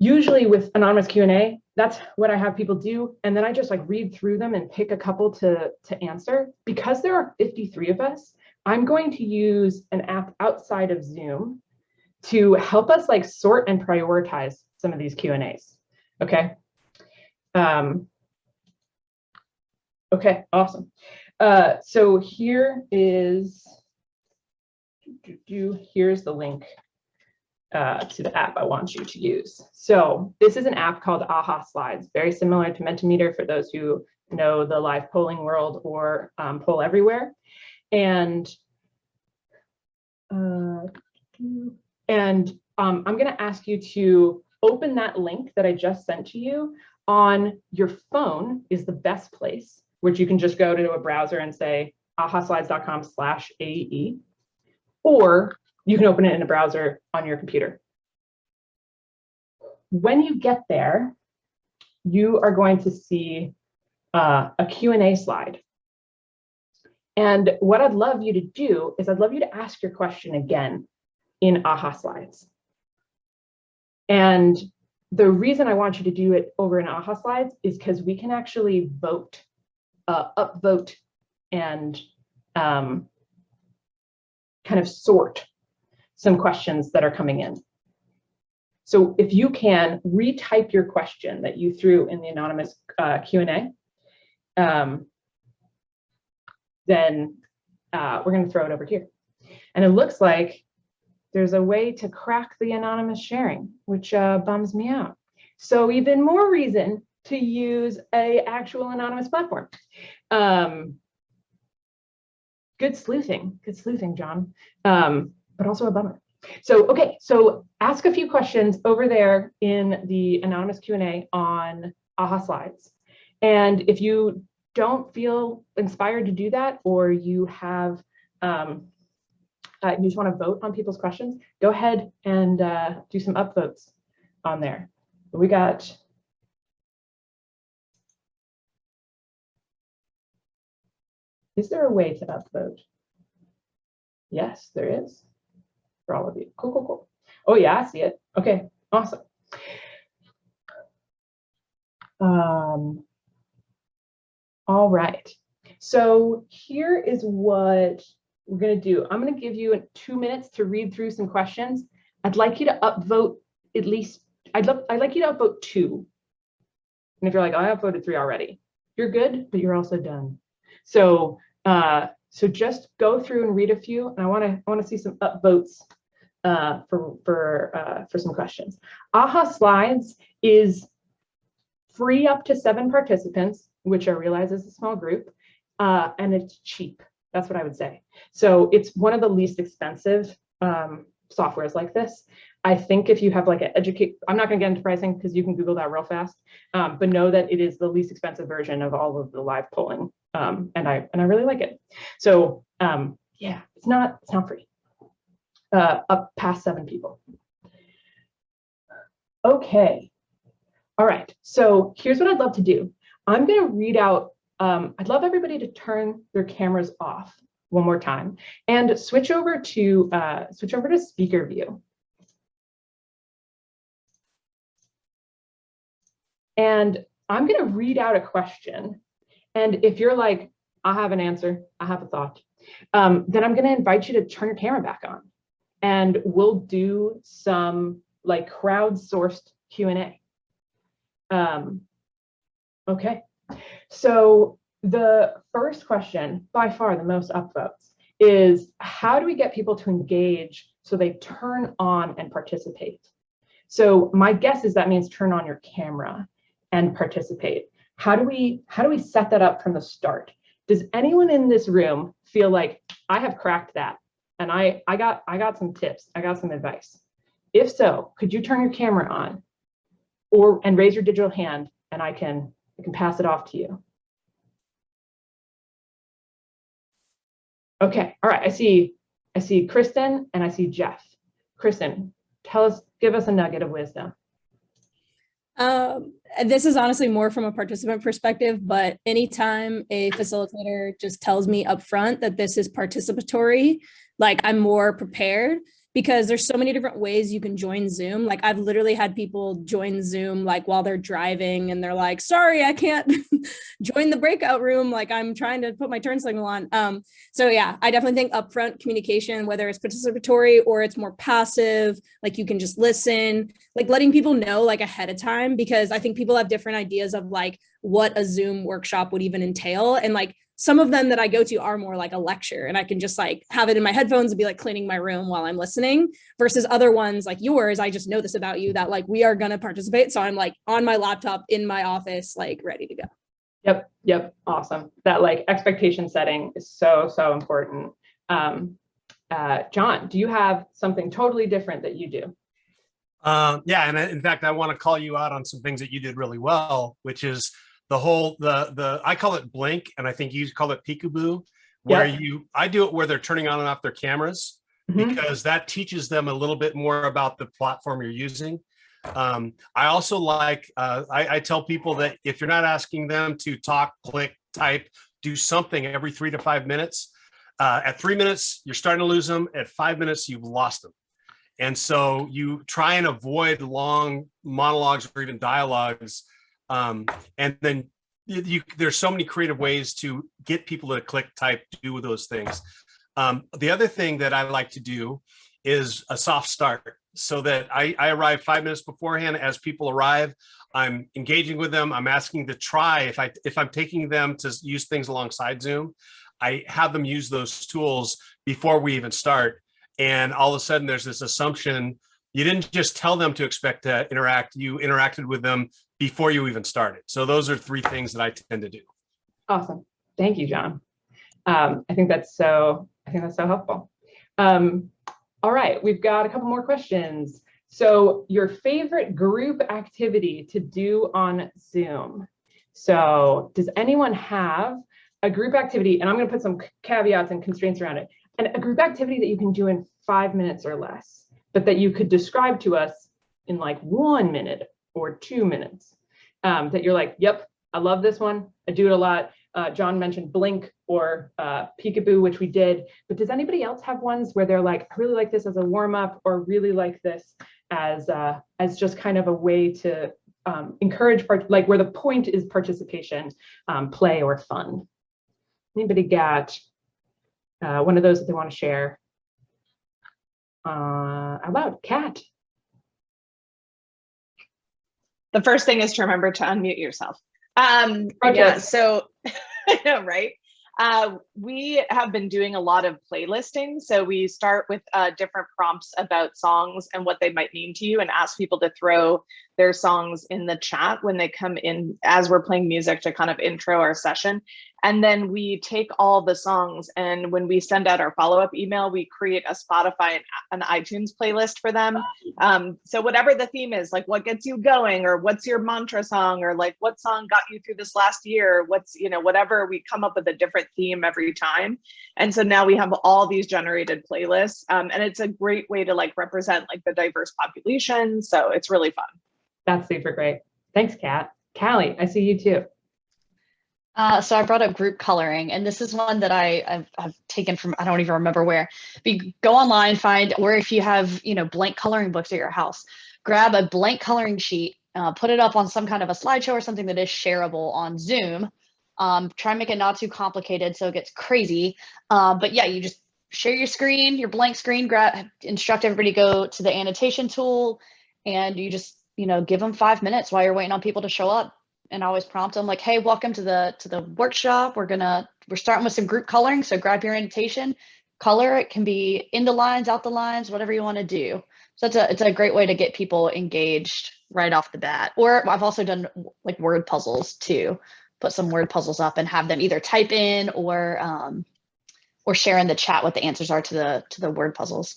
usually with anonymous Q&A, that's what I have people do. And then I just like read through them and pick a couple to answer. Because there are 53 of us, I'm going to use an app outside of Zoom to help us like sort and prioritize some of these Q&As. Okay. Okay, awesome. So here is, here's the link to the app I want you to use. So this is an app called AHA Slides, very similar to Mentimeter for those who know the live polling world or Poll Everywhere. And I'm going to ask you to open that link that I just sent to you on your phone is the best place, which you can just go to a browser and say ahaslides.com/AE, or you can open it in a browser on your computer. When you get there, you are going to see a Q&A slide. And what I'd love you to do is I'd love you to ask your question again in AHA Slides. And the reason I want you to do it over in AHA Slides is because we can actually vote, upvote, and kind of sort some questions that are coming in. So if you can retype your question that you threw in the anonymous Q&A, then we're going to throw it over here. And it looks like there's a way to crack the anonymous sharing, which bums me out. So even more reason to use an actual anonymous platform. Good sleuthing, John, but also a bummer. So, okay, so ask a few questions over there in the anonymous Q&A on AHA Slides. And if you don't feel inspired to do that, or you have, you just want to vote on people's questions, go ahead and do some upvotes on there. We got, is there a way to upvote? Yes, there is. For all of you. Cool, cool, cool. Oh yeah, I see it. Okay, awesome. All right. So here is what we're going to do. I'm going to give you 2 minutes to read through some questions. I'd like you to upvote at least, I'd like you to upvote 2. And if you're like, oh, I upvoted 3 already, you're good, but you're also done. So so just go through and read a few, and I want to see some upvotes for some questions. AHA Slides is free up to 7 participants, which I realize is a small group, and it's cheap. That's what I would say. So it's one of the least expensive softwares like this. I think if you have like an educate, I'm not going to get into pricing because you can Google that real fast, but know that it is the least expensive version of all of the live polling, and I really like it. So yeah, it's not free. Up past 7 people. Okay. All right. So here's what I'd love to do. I'm going to read out. I'd love everybody to turn their cameras off one more time and switch over to speaker view. And I'm going to read out a question. And if you're like, I have an answer, I have a thought, then I'm going to invite you to turn your camera back on. And we'll do some like crowdsourced Q&A. Okay, so the first question, by far the most upvotes, is how do we get people to engage so they turn on and participate? So my guess is that means turn on your camera and participate. How do we set that up from the start? Does anyone in this room feel like I have cracked that? And I got some tips, I got some advice. If so, could you turn your camera on and raise your digital hand, and I can pass it off to you. Okay, all right, I see Kristen and I see Jeff. Kristen, give us a nugget of wisdom. This is honestly more from a participant perspective, but anytime a facilitator just tells me up front that this is participatory, like I'm more prepared. because there's so many different ways you can join Zoom. Like I've literally had people join Zoom like while they're driving and they're like, sorry, I can't join the breakout room. Like I'm trying to put my turn signal on. So yeah, I definitely think upfront communication, whether it's participatory or it's more passive, like you can just listen, like letting people know like ahead of time, because I think people have different ideas of like what a Zoom workshop would even entail. And like some of them that I go to are more like a lecture and I can just like have it in my headphones and be like cleaning my room while I'm listening, versus other ones like yours. I just know this about you that like we are going to participate. So I'm like on my laptop in my office, like ready to go. Yep. Awesome. That like expectation setting is so important. John, do you have something totally different that you do? Yeah, and in fact, I want to call you out on some things that you did really well, which is the whole I call it blink, and I think you call it peekaboo, where I do it where they're turning on and off their cameras, because that teaches them a little bit more about the platform you're using. I also like I tell people that if you're not asking them to talk, click, type, do something every 3 to 5 minutes. At 3 minutes, you're starting to lose them. At 5 minutes, you've lost them. And so you try and avoid long monologues or even dialogues. And then there's so many creative ways to get people to click, type, do those things. The other thing that I like to do is a soft start, so that I arrive 5 minutes beforehand. As people arrive, I'm engaging with them. I'm asking to try, if I'm taking them to use things alongside Zoom, I have them use those tools before we even start. And all of a sudden there's this assumption, you didn't just tell them to expect to interact, you interacted with them before you even started. So those are 3 things that I tend to do. Awesome. Thank you, John. I think that's so helpful. All right, we've got a couple more questions. So your favorite group activity to do on Zoom. So does anyone have a group activity, and I'm going to put some caveats and constraints around it, and a group activity that you can do in 5 minutes or less, but that you could describe to us in like 1 minute or 2 minutes, that you're like, yep, I love this one. I do it a lot. John mentioned Blink or Peekaboo, which we did, but does anybody else have ones where they're like, I really like this as a warm up, or really like this as just kind of a way to encourage, like where the point is participation, play, or fun? Anybody got one of those that they want to share out loud? Kat. The first thing is to remember to unmute yourself. Yeah, so I know, right? We have been doing a lot of playlisting. So we start with different prompts about songs and what they might mean to you, and ask people to throw their songs in the chat when they come in as we're playing music to kind of intro our session. And then we take all the songs, and when we send out our follow-up email, we create a Spotify and an iTunes playlist for them. So whatever the theme is, like what gets you going, or what's your mantra song, or like what song got you through this last year, what's, whatever, we come up with a different theme every time. And so now we have all these generated playlists, and it's a great way to like represent like the diverse population. So it's really fun. That's super great. Thanks, Kat. Callie, I see you too. So I brought up group coloring, and this is one that I've taken from, I don't even remember where. But you go online, find, or if you have, blank coloring books at your house, grab a blank coloring sheet, put it up on some kind of a slideshow or something that is shareable on Zoom. Try and make it not too complicated so it gets crazy. But yeah, you just share your screen, your blank screen, instruct everybody to go to the annotation tool, and you just, give them 5 minutes while you're waiting on people to show up. And I always prompt them like, hey, welcome to the workshop. We're starting with some group coloring. So grab your annotation, color. It can be in the lines, out the lines, whatever you want to do. So it's a great way to get people engaged right off the bat. Or I've also done like word puzzles too. Put some word puzzles up and have them either type in or share in the chat what the answers are to the word puzzles.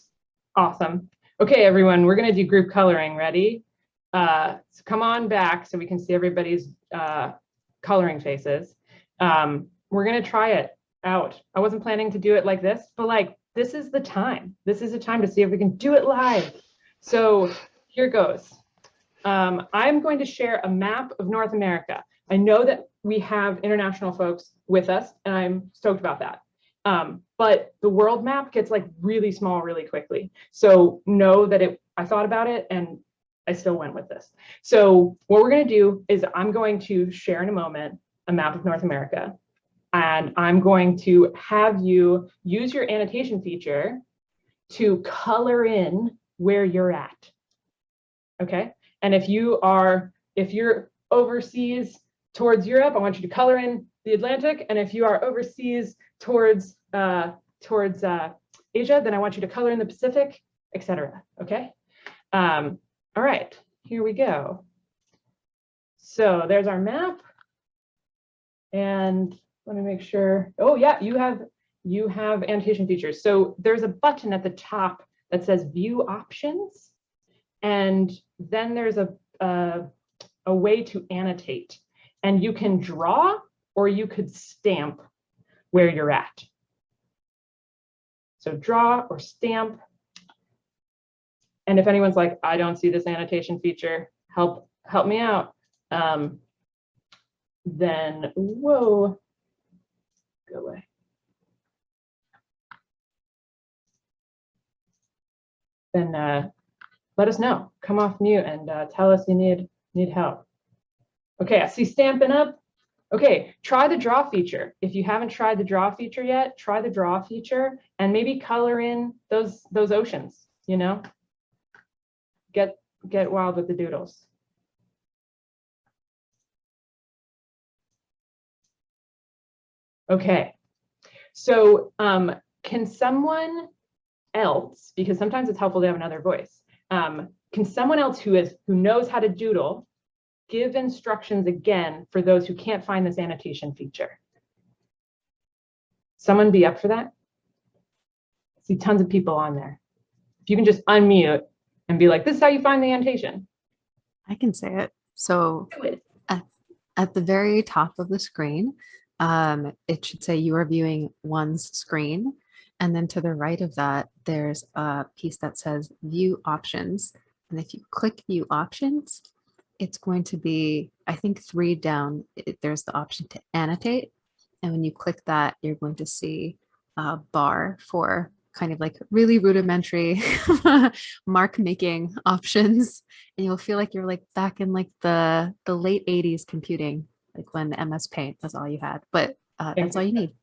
Awesome. Okay, everyone, we're going to do group coloring. Ready? So come on back so we can see everybody's coloring faces. We're going to try it out. I wasn't planning to do it like this, but like this is the time. This is the time to see if we can do it live. So here goes. I'm going to share a map of North America. I know that we have international folks with us, and I'm stoked about that. But the world map gets like really small really quickly. So know that I thought about it and I still went with this. So what we're going to do is I'm going to share in a moment a map of North America. And I'm going to have you use your annotation feature to color in where you're at. Okay. And if you're overseas towards Europe, I want you to color in the Atlantic. And if you are overseas towards Asia, then I want you to color in the Pacific, etc. Okay. All right, here we go. So there's our map. And let me make sure. Oh yeah, you have annotation features. So there's a button at the top that says View Options, and then there's a way to annotate, and you can draw or you could stamp where you're at. So draw or stamp. And if anyone's like, I don't see this annotation feature, help me out. Then whoa. Go away. Then let us know. Come off mute and tell us you need help. Okay, I see stamping up. Okay, try the draw feature. If you haven't tried the draw feature yet, try the draw feature and maybe color in those oceans, you know? Get wild with the doodles. Okay, so can someone else, because sometimes it's helpful to have another voice, can someone else who knows how to doodle give instructions again for those who can't find this annotation feature? Someone be up for that? I see tons of people on there. If you can just unmute and be like, this is how you find the annotation. I can say it. So at the very top of the screen, it should say you are viewing one's screen. And then to the right of that, there's a piece that says View Options. And if you click View Options, it's going to be, I think 3 down, there's the option to annotate. And when you click that, you're going to see a bar for kind of like really rudimentary mark making options. And you'll feel like you're like back in like the late 80s computing, like when MS Paint was all you had, but that's all you need.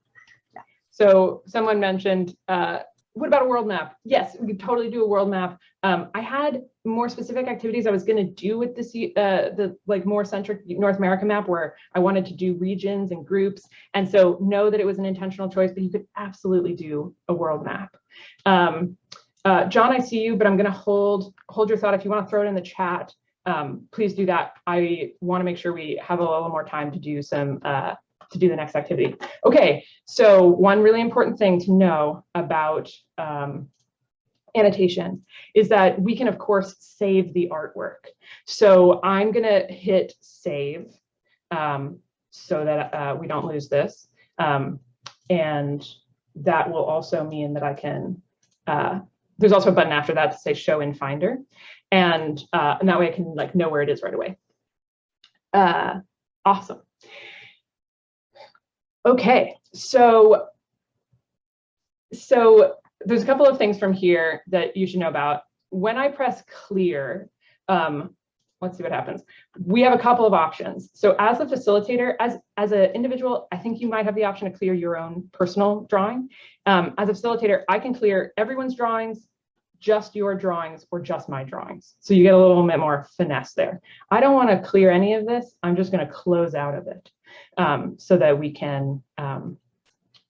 Yeah. So someone mentioned, what about a world map? Yes, we could totally do a world map. I had more specific activities I was going to do with this, the like more centric North America map, where I wanted to do regions and groups. And so know that it was an intentional choice, but you could absolutely do a world map. John, I see you, but I'm going to hold your thought. If you want to throw it in the chat, please do that. I want to make sure we have a little more time to do some to do the next activity. Okay, so one really important thing to know about annotation is that we can, of course, save the artwork. So I'm going to hit save so that we don't lose this. And that will also mean that I can, there's also a button after that to say show in Finder. And that way I can like know where it is right away. Awesome. Okay, so there's a couple of things from here that you should know about. When I press clear, let's see what happens. We have a couple of options. So as a facilitator, as an individual, I think you might have the option to clear your own personal drawing. As a facilitator, I can clear everyone's drawings, just your drawings, or just my drawings. So you get a little bit more finesse there. I don't want to clear any of this. I'm just going to close out of it so that we can,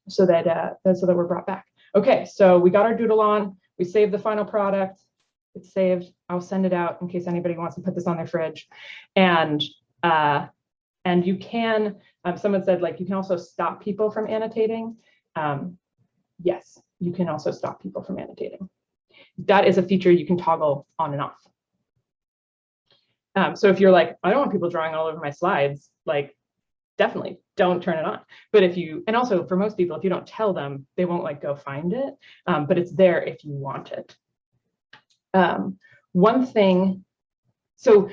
so that we're brought back. Okay, so we got our doodle on. We saved the final product. It's saved. I'll send it out in case anybody wants to put this on their fridge. And you can, someone said like you can also stop people from annotating. Yes, you can also stop people from annotating. That is a feature you can toggle on and off. So if you're like, I don't want people drawing all over my slides, like definitely don't turn it on. But if you, and also for most people, if you don't tell them, they won't like go find it, but it's there if you want it. One thing, so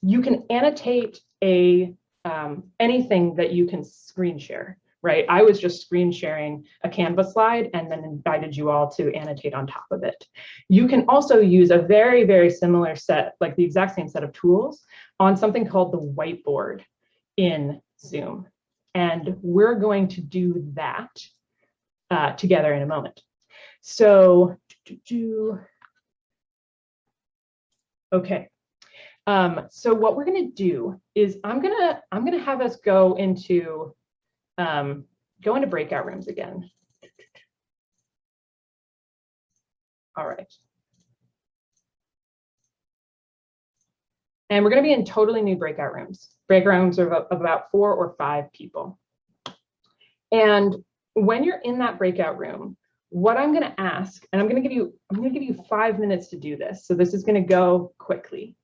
you can annotate anything that you can screen share. right? I was just screen sharing a Canvas slide and then invited you all to annotate on top of it. You can also use a very, very similar set, like the exact same set of tools on something called the whiteboard in Zoom. And we're going to do that together in a moment. So, okay. So what we're going to do is I'm gonna have us go into breakout rooms again. All right. And we're going to be in totally new breakout rooms. Breakout rooms are about 4 or 5 people. And when you're in that breakout room, what I'm going to ask, and I'm going to give you 5 minutes to do this. So this is going to go quickly.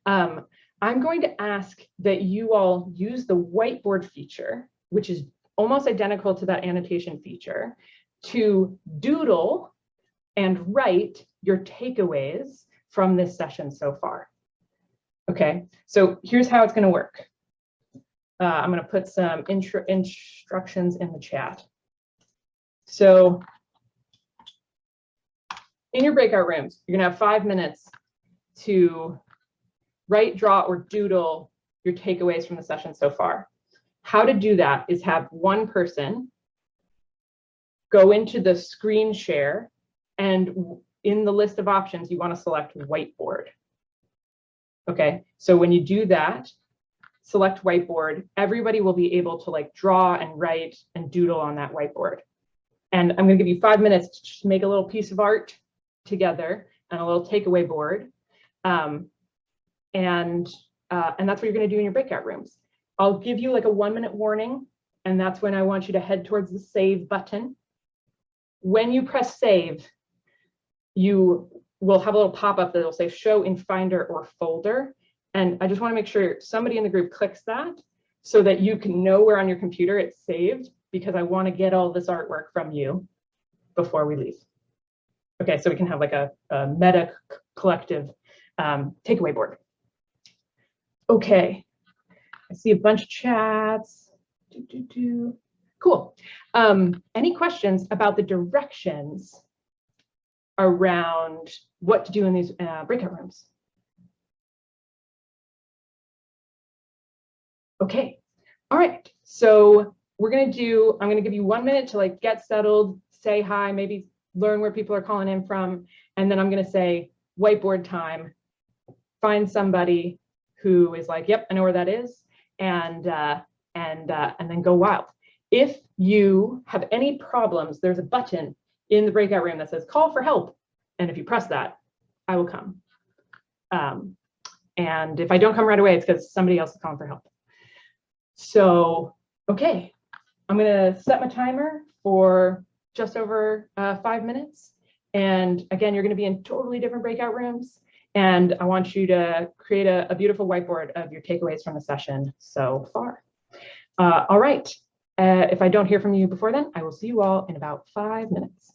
I'm going to ask that you all use the whiteboard feature, which is almost identical to that annotation feature, to doodle and write your takeaways from this session so far. Okay, so here's how it's going to work. I'm going to put some instructions in the chat. So in your breakout rooms, you're going to have 5 minutes to write, draw, or doodle your takeaways from the session so far. How to do that is have one person go into the screen share, and in the list of options, you want to select whiteboard. Okay, so when you do that, select whiteboard, everybody will be able to like draw and write and doodle on that whiteboard. And I'm going to give you 5 minutes to just make a little piece of art together and a little takeaway board. And that's what you're going to do in your breakout rooms. I'll give you like a 1-minute warning, and that's when I want you to head towards the save button. When you press save, you will have a little pop-up that will say show in Finder or folder. And I just want to make sure somebody in the group clicks that so that you can know where on your computer it's saved, because I want to get all this artwork from you before we leave. Okay, so we can have like a meta collective takeaway board. Okay, I see a bunch of chats. Cool. Any questions about the directions around what to do in these breakout rooms? Okay, all right. So I'm gonna give you 1 minute to like get settled, say hi, maybe learn where people are calling in from, and then I'm gonna say whiteboard time. Find somebody who is like, yep, I know where that is, and then go wild. If you have any problems, there's a button in the breakout room that says call for help, and if you press that, I will come. And if I don't come right away, it's because somebody else is calling for help. So, okay, I'm gonna set my timer for just over 5 minutes. And again, you're gonna be in totally different breakout rooms. And I want you to create a beautiful whiteboard of your takeaways from the session so far. All right, if I don't hear from you before then, I will see you all in about 5 minutes.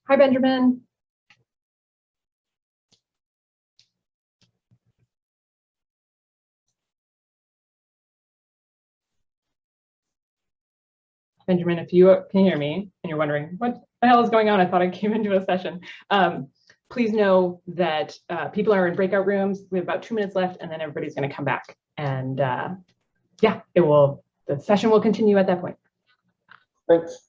Hi, Benjamin. Benjamin, if you can hear me and you're wondering what the hell is going on, I thought I came into a session. Please know that people are in breakout rooms. We have about 2 minutes left, and then everybody's going to come back. And yeah, the session will continue at that point. Thanks.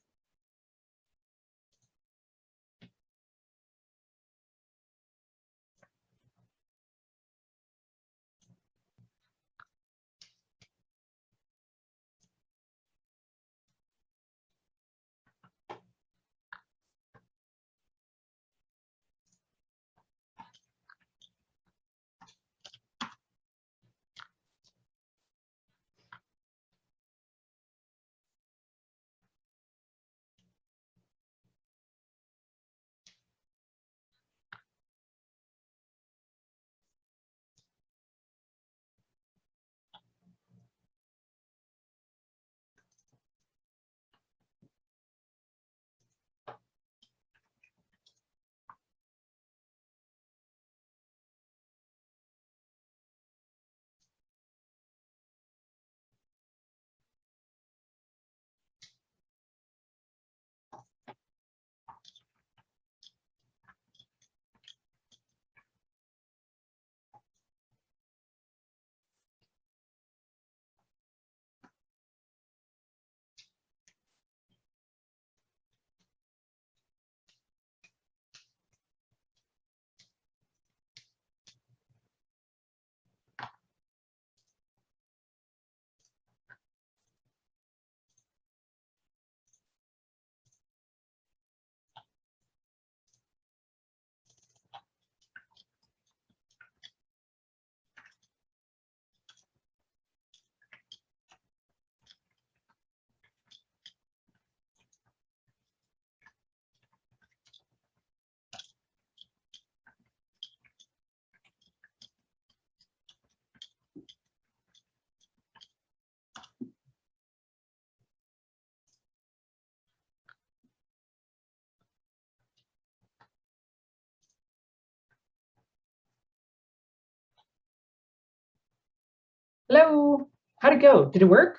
Hello. How'd it go? Did it work?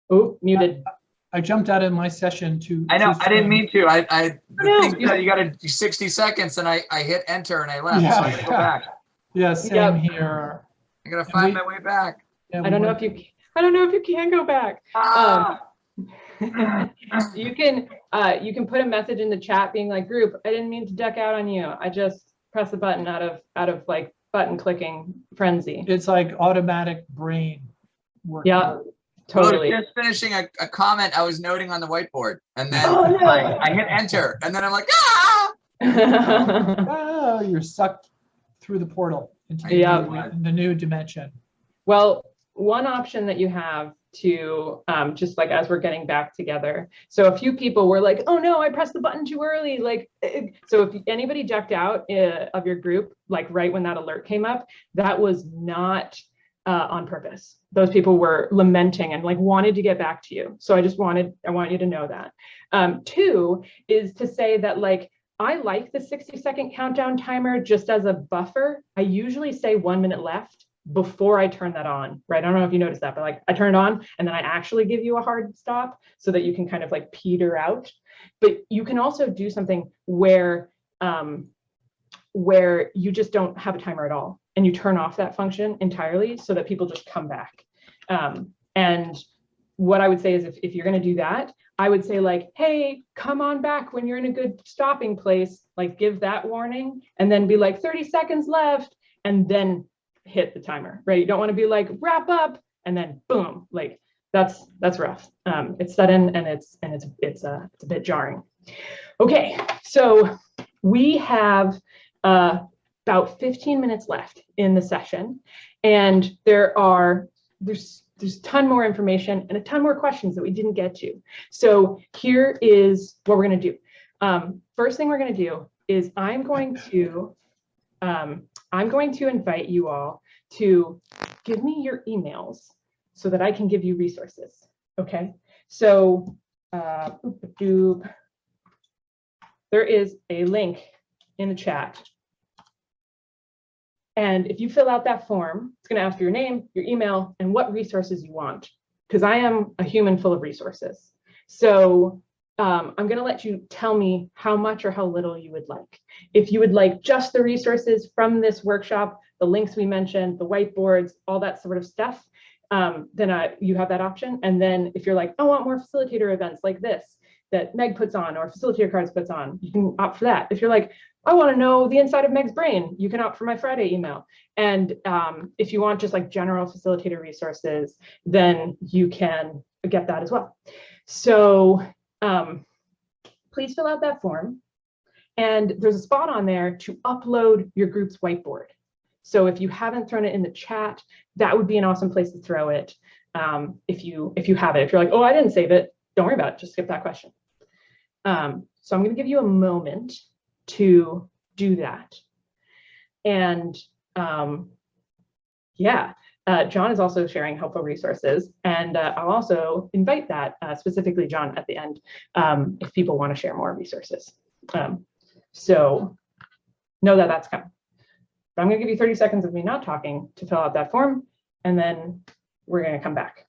Oh, muted. I jumped out of my session to. I know. I didn't mean to. The thing No. said you got to do 60 seconds, and I hit enter and I left. Yeah. So I got to go back. Yeah, same here. I got to find my way back. Yeah, I don't know if you can go back. You can put a message in the chat being like, group, I didn't mean to duck out on you. I just pressed the button out of like button clicking frenzy. It's like automatic brain work. Yeah, totally. Well, just finishing a comment I was noting on the whiteboard, and then Oh, no. I hit enter, and then I'm like, Oh, you're sucked through the portal into the new dimension. Well, one option that you have to just like as we're getting back together. So a few people were like, oh no, I pressed the button too early. Like, so if anybody ducked out of your group, like right when that alert came up, that was not on purpose. Those people were lamenting and like wanted to get back to you. So I want you to know that. Two is to say that like, I like the 60-second countdown timer just as a buffer. I usually say 1 minute left before I turn that on, right? I don't know if you noticed that, but like I turn it on and then I actually give you a hard stop so that you can kind of like peter out. But you can also do something where you just don't have a timer at all and you turn off that function entirely so that people just come back. And what I would say is if you're going to do that, I would say like, hey, come on back when you're in a good stopping place, like give that warning and then be like 30 seconds left and then hit the timer, right? You don't want to be like wrap up and then boom, like that's rough. It's sudden and it's a bit jarring. Okay, so we have about 15 minutes left in the session and there's a ton more information and a ton more questions that we didn't get to. So here is what we're going to do. First thing we're going to do is I'm going to invite you all to give me your emails so that I can give you resources. Okay. So there is a link in the chat. And if you fill out that form, it's going to ask for your name, your email, and what resources you want, because I am a human full of resources. So I'm going to let you tell me how much or how little you would like. If you would like just the resources from this workshop, the links we mentioned, the whiteboards, all that sort of stuff, then you have that option. And then if you're like, I want more facilitator events like this that Meg puts on or Facilitator Cards puts on, you can opt for that. If you're like, I want to know the inside of Meg's brain, you can opt for my Friday email. And if you want just like general facilitator resources, then you can get that as well. So please fill out that form. And there's a spot on there to upload your group's whiteboard. So if you haven't thrown it in the chat, that would be an awesome place to throw it. If you have it, if you're like, oh, I didn't save it, don't worry about it, just skip that question. So I'm going to give you a moment to do that. And yeah, John is also sharing helpful resources, and I'll also invite that specifically John at the end if people want to share more resources. So know that that's coming. But I'm going to give you 30 seconds of me not talking to fill out that form, and then we're going to come back.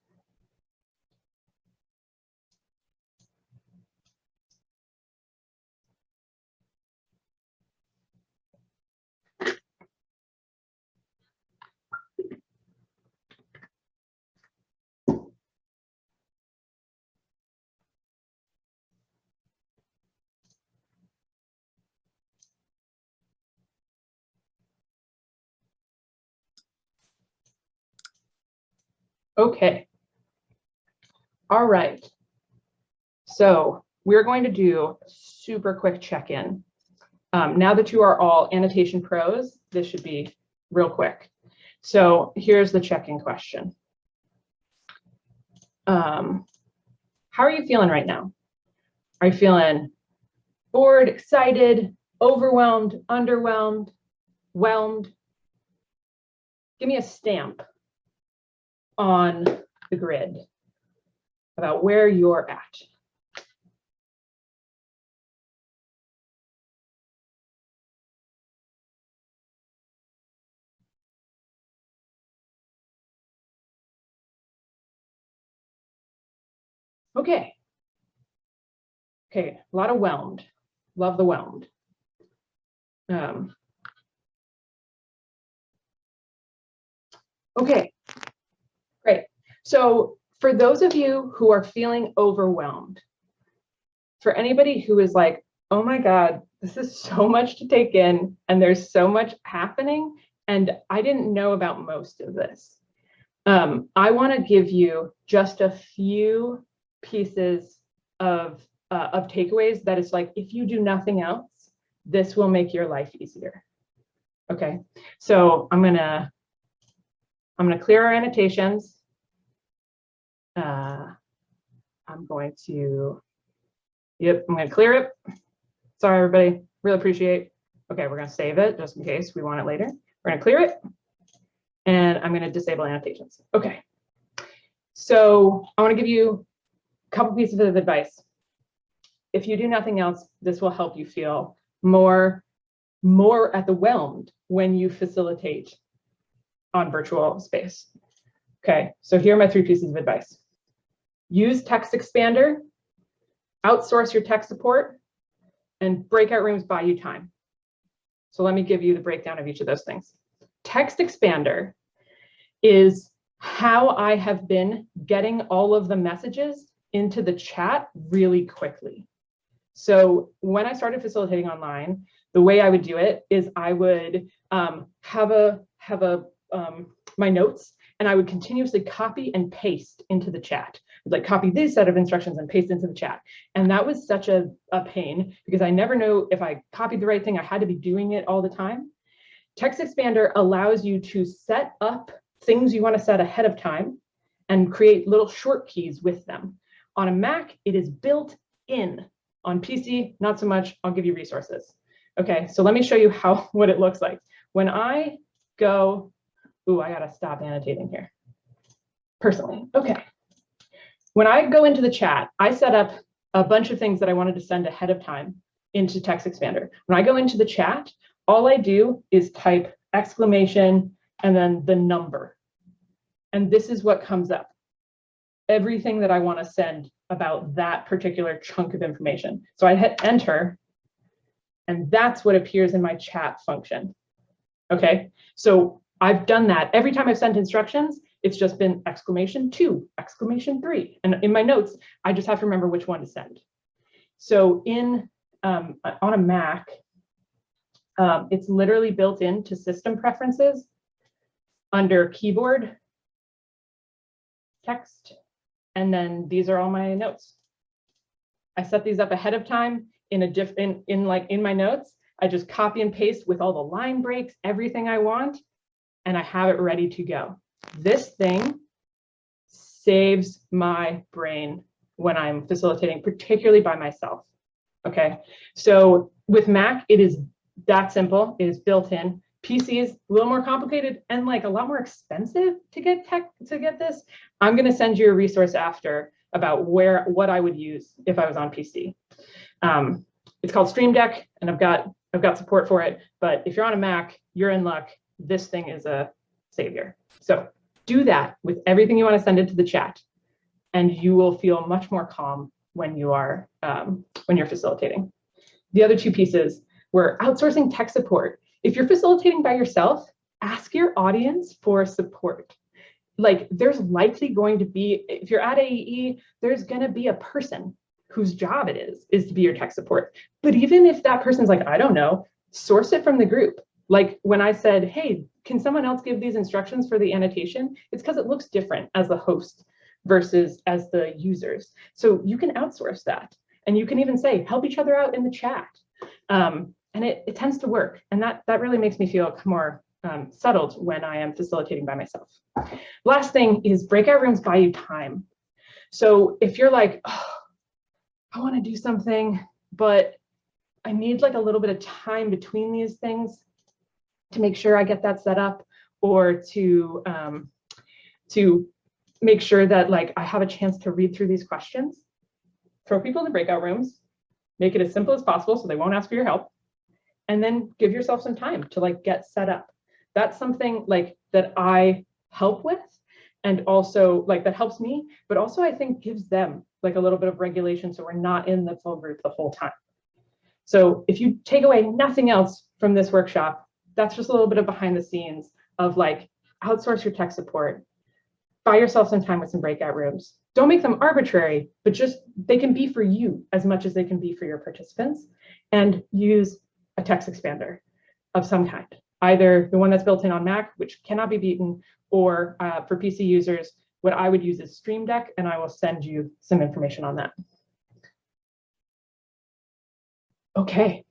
Okay. All right. So we're going to do a super quick check-in. Now that you are all annotation pros, this should be real quick. So here's the check-in question. How are you feeling right now? Are you feeling bored, excited, overwhelmed, underwhelmed, whelmed? Give me a stamp on the grid about where you're at. Okay. Okay, a lot of whelmed. Love the whelmed. Okay, great. So for those of you who are feeling overwhelmed, for anybody who is like, oh my God, this is so much to take in and there's so much happening and I didn't know about most of this. I want to give you just a few pieces of takeaways that it's like, if you do nothing else, this will make your life easier. Okay, so I'm gonna clear our annotations. I'm going to clear it. Sorry, everybody, really appreciate. Okay, we're gonna save it just in case we want it later. We're gonna clear it, and I'm gonna disable annotations. Okay, so I wanna give you a couple pieces of advice. If you do nothing else, this will help you feel more at the whelmed when you facilitate on virtual space. Okay, so here are my 3 pieces of advice. Use Text Expander, outsource your tech support, and breakout rooms buy you time. So let me give you the breakdown of each of those things. Text Expander is how I have been getting all of the messages into the chat really quickly. So when I started facilitating online, the way I would do it is I would have my notes, and I would continuously copy and paste into the chat. Like copy this set of instructions and paste into the chat. And that was such a pain because I never know if I copied the right thing. I had to be doing it all the time. Text Expander allows you to set up things you want to set ahead of time and create little short keys with them. On a Mac, it is built in. On PC, not so much. I'll give you resources. Okay, so let me show you what it looks like. When I go, ooh, I gotta stop annotating here. Personally, okay. When I go into the chat, I set up a bunch of things that I wanted to send ahead of time into Text Expander. When I go into the chat, all I do is type exclamation and then the number. And this is what comes up. Everything that I want to send about that particular chunk of information. So I hit enter, and that's what appears in my chat function. Okay, so I've done that. Every time I've sent instructions, it's just been exclamation 2, exclamation 3. And in my notes, I just have to remember which one to send. So in on a Mac, it's literally built into system preferences under keyboard, text, and then these are all my notes. I set these up ahead of time in my notes. I just copy and paste with all the line breaks, everything I want, and I have it ready to go. This thing saves my brain when I'm facilitating, particularly by myself. Okay, so with Mac, it is that simple. It is built in. PC is a little more complicated and like a lot more expensive to get this. I'm going to send you a resource after about what I would use if I was on PC. It's called Stream Deck, and I've got support for it. But if you're on a Mac, you're in luck. This thing is a savior. So do that with everything you want to send into the chat, and you will feel much more calm when you're facilitating. The other two pieces were outsourcing tech support. If you're facilitating by yourself, ask your audience for support. Like there's likely going to be, if you're at AEE, there's going to be a person whose job it is to be your tech support. But even if that person's like, I don't know, source it from the group. Like when I said, hey, can someone else give these instructions for the annotation? It's because it looks different as the host versus as the users. So you can outsource that. And you can even say, help each other out in the chat. And it tends to work. And that really makes me feel more settled when I am facilitating by myself. Last thing is breakout rooms buy you time. So if you're like, oh, I want to do something, but I need like a little bit of time between these things to make sure I get that set up, or to make sure that like I have a chance to read through these questions, throw people in the breakout rooms, make it as simple as possible so they won't ask for your help, and then give yourself some time to like get set up. That's something like that I help with, and also like that helps me, but also I think gives them like a little bit of regulation so we're not in the full group the whole time. So if you take away nothing else from this workshop, that's just a little bit of behind the scenes of like outsource your tech support, buy yourself some time with some breakout rooms. Don't make them arbitrary, but just they can be for you as much as they can be for your participants, and use a text expander of some kind, either the one that's built in on Mac, which cannot be beaten, or for PC users, what I would use is Stream Deck, and I will send you some information on that. Okay,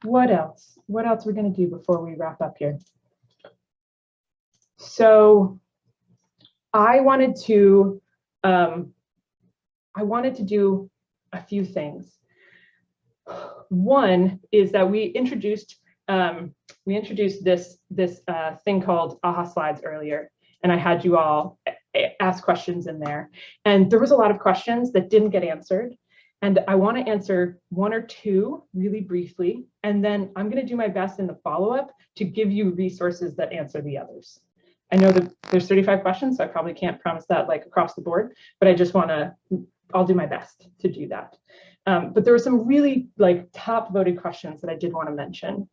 what else? What else are we going to do before we wrap up here? So I wanted to do a few things. One is that we introduced this thing called AHA Slides earlier, and I had you all ask questions in there, and there was a lot of questions that didn't get answered, and I want to answer one or two really briefly, and then I'm going to do my best in the follow-up to give you resources that answer the others. I know that there's 35 questions, so I probably can't promise that like across the board, but I just want to, I'll do my best to do that. But there were some really like top voted questions that I did want to mention.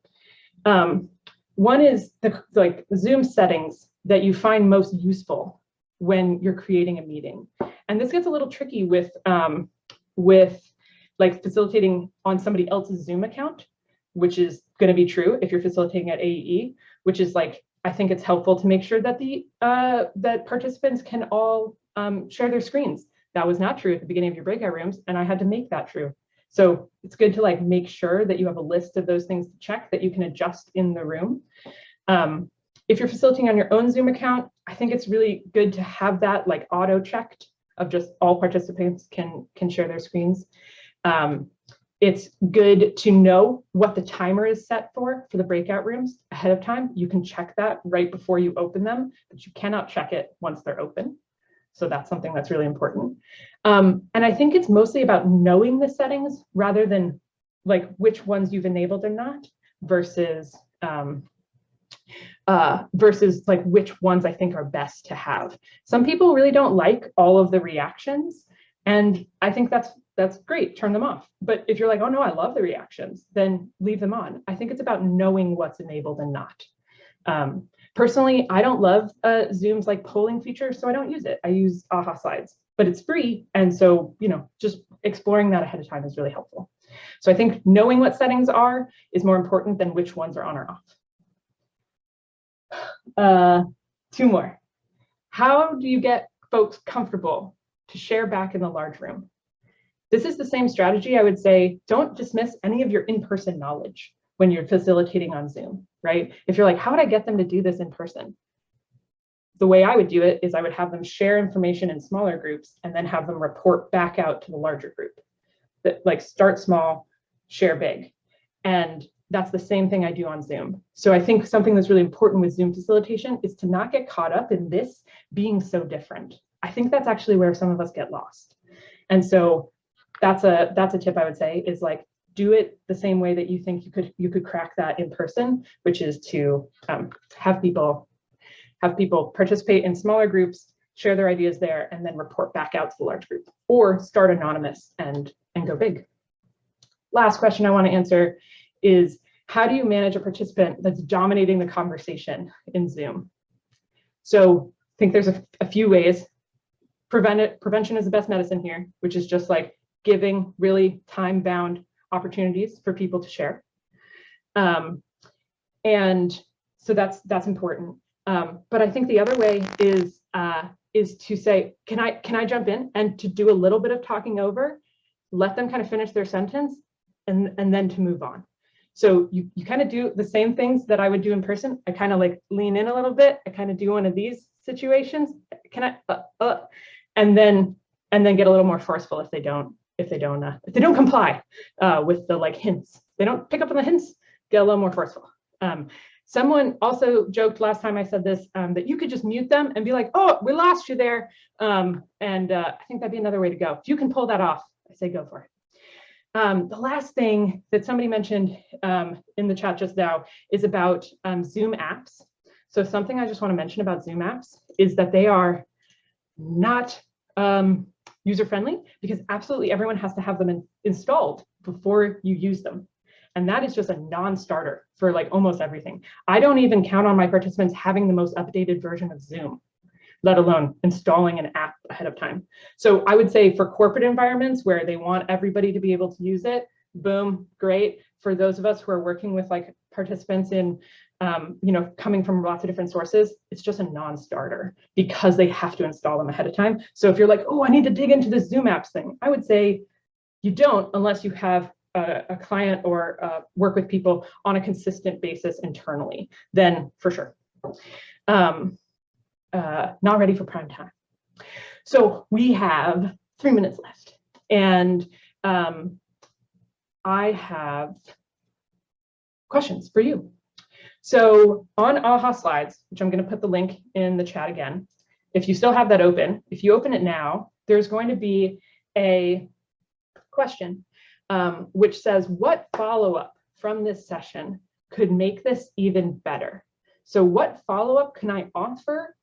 One is the Zoom settings that you find most useful when you're creating a meeting. And this gets a little tricky with like facilitating on somebody else's Zoom account, which is going to be true if you're facilitating at AEE, which is like, I think it's helpful to make sure that that participants can all share their screens. That was not true at the beginning of your breakout rooms, and I had to make that true. So it's good to like make sure that you have a list of those things to check that you can adjust in the room. If you're facilitating on your own Zoom account, I think it's really good to have that like auto checked of just all participants can share their screens. It's good to know what the timer is set for the breakout rooms ahead of time. You can check that right before you open them, but you cannot check it once they're open. So that's something that's really important. And I think it's mostly about knowing the settings rather than like which ones you've enabled or not versus versus like which ones I think are best to have. Some people really don't like all of the reactions, and I think that's great, turn them off. But if you're like, oh no, I love the reactions, then leave them on. I think it's about knowing what's enabled and not. Personally, I don't love Zoom's like polling feature, so I don't use it. I use AHA Slides, but it's free. And so, you know, just exploring that ahead of time is really helpful. So I think knowing what settings are is more important than which ones are on or off. Two more. How do you get folks comfortable to share back in the large room? This is the same strategy. I would say, don't dismiss any of your in-person knowledge when you're facilitating on Zoom, right? If you're like, how would I get them to do this in person? The way I would do it is I would have them share information in smaller groups and then have them report back out to the larger group. That like start small, share big. And that's the same thing I do on Zoom. So I think something that's really important with Zoom facilitation is to not get caught up in this being so different. I think that's actually where some of us get lost. And so that's a tip I would say is like, do it the same way that you think you could crack that in person, which is to have people participate in smaller groups, share their ideas there, and then report back out to the large group, or start anonymous and go big. Last question I want to answer is, how do you manage a participant that's dominating the conversation in Zoom? So I think there's a few ways. Prevention is the best medicine here, which is just like giving really time-bound opportunities for people to share. And so that's important. But I think the other way is to say, can I jump in and to do a little bit of talking over, let them kind of finish their sentence and then to move on. So you kind of do the same things that I would do in person. I kind of like lean in a little bit. I kind of do one of these situations. Can I, and then get a little more forceful if they don't comply with the like hints. They don't pick up on the hints, get a little more forceful. Someone also joked last time I said this, that you could just mute them and be like, oh, we lost you there. I think that'd be another way to go. If you can pull that off, I say go for it. The last thing that somebody mentioned in the chat just now is about Zoom apps. So something I just want to mention about Zoom apps is that they are not user-friendly, because absolutely everyone has to have them installed before you use them. And that is just a non-starter for like almost everything. I don't even count on my participants having the most updated version of Zoom, let alone installing an app ahead of time. So I would say for corporate environments where they want everybody to be able to use it, boom, great. For those of us who are working with like participants in, coming from lots of different sources, it's just a non-starter because they have to install them ahead of time. So if you're like, oh, I need to dig into this Zoom apps thing, I would say you don't unless you have a client or work with people on a consistent basis internally, then for sure. Not ready for prime time. So we have 3 minutes left, and I have questions for you. So on AHA Slides, which I'm going to put the link in the chat again, if you still have that open, if you open it now, there's going to be a question which says, what follow-up from this session could make this even better? So what follow-up can I offer?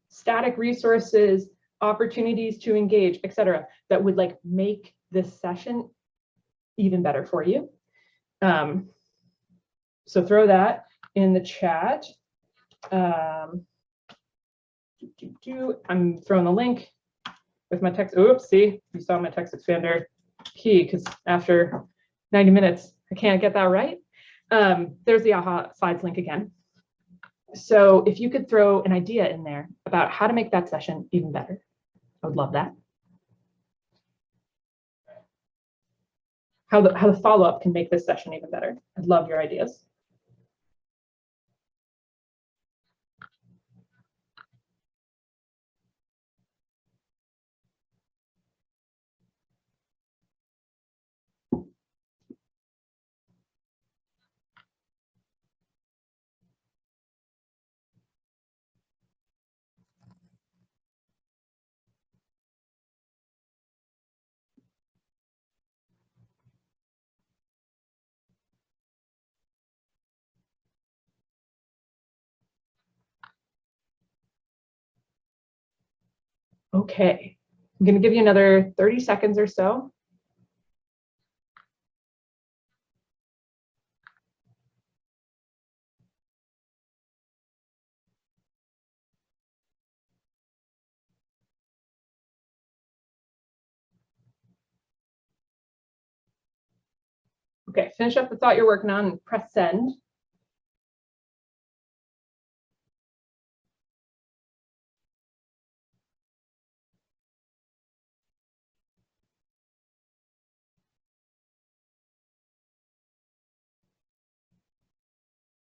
Static resources, opportunities to engage, etc., that would like make this session even better for you. So throw that in the chat. I'm throwing the link with my text. Oops, see, you saw my text expander key, because after 90 minutes, I can't get that right. There's the AHA Slides link again. So if you could throw an idea in there about how to make that session even better, I would love that. How the follow-up can make this session even better. I'd love your ideas. Okay, I'm going to give you another 30 seconds or so. Okay, finish up the thought you're working on and press send.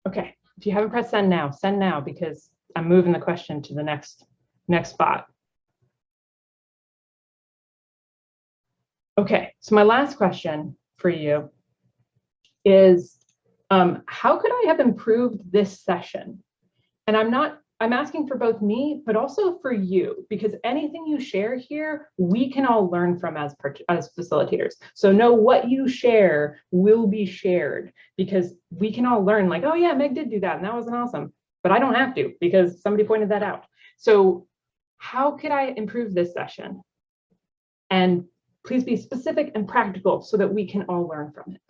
Okay, if you haven't pressed send now because I'm moving the question to the next spot. Okay, so my last question for you is, how could I have improved this session? And I'm asking for both me, but also for you, because anything you share here, we can all learn from as facilitators. So know what you share will be shared, because we can all learn like, oh yeah, Meg did do that and that wasn't awesome, but I don't have to because somebody pointed that out. So how could I improve this session? And please be specific and practical so that we can all learn from it.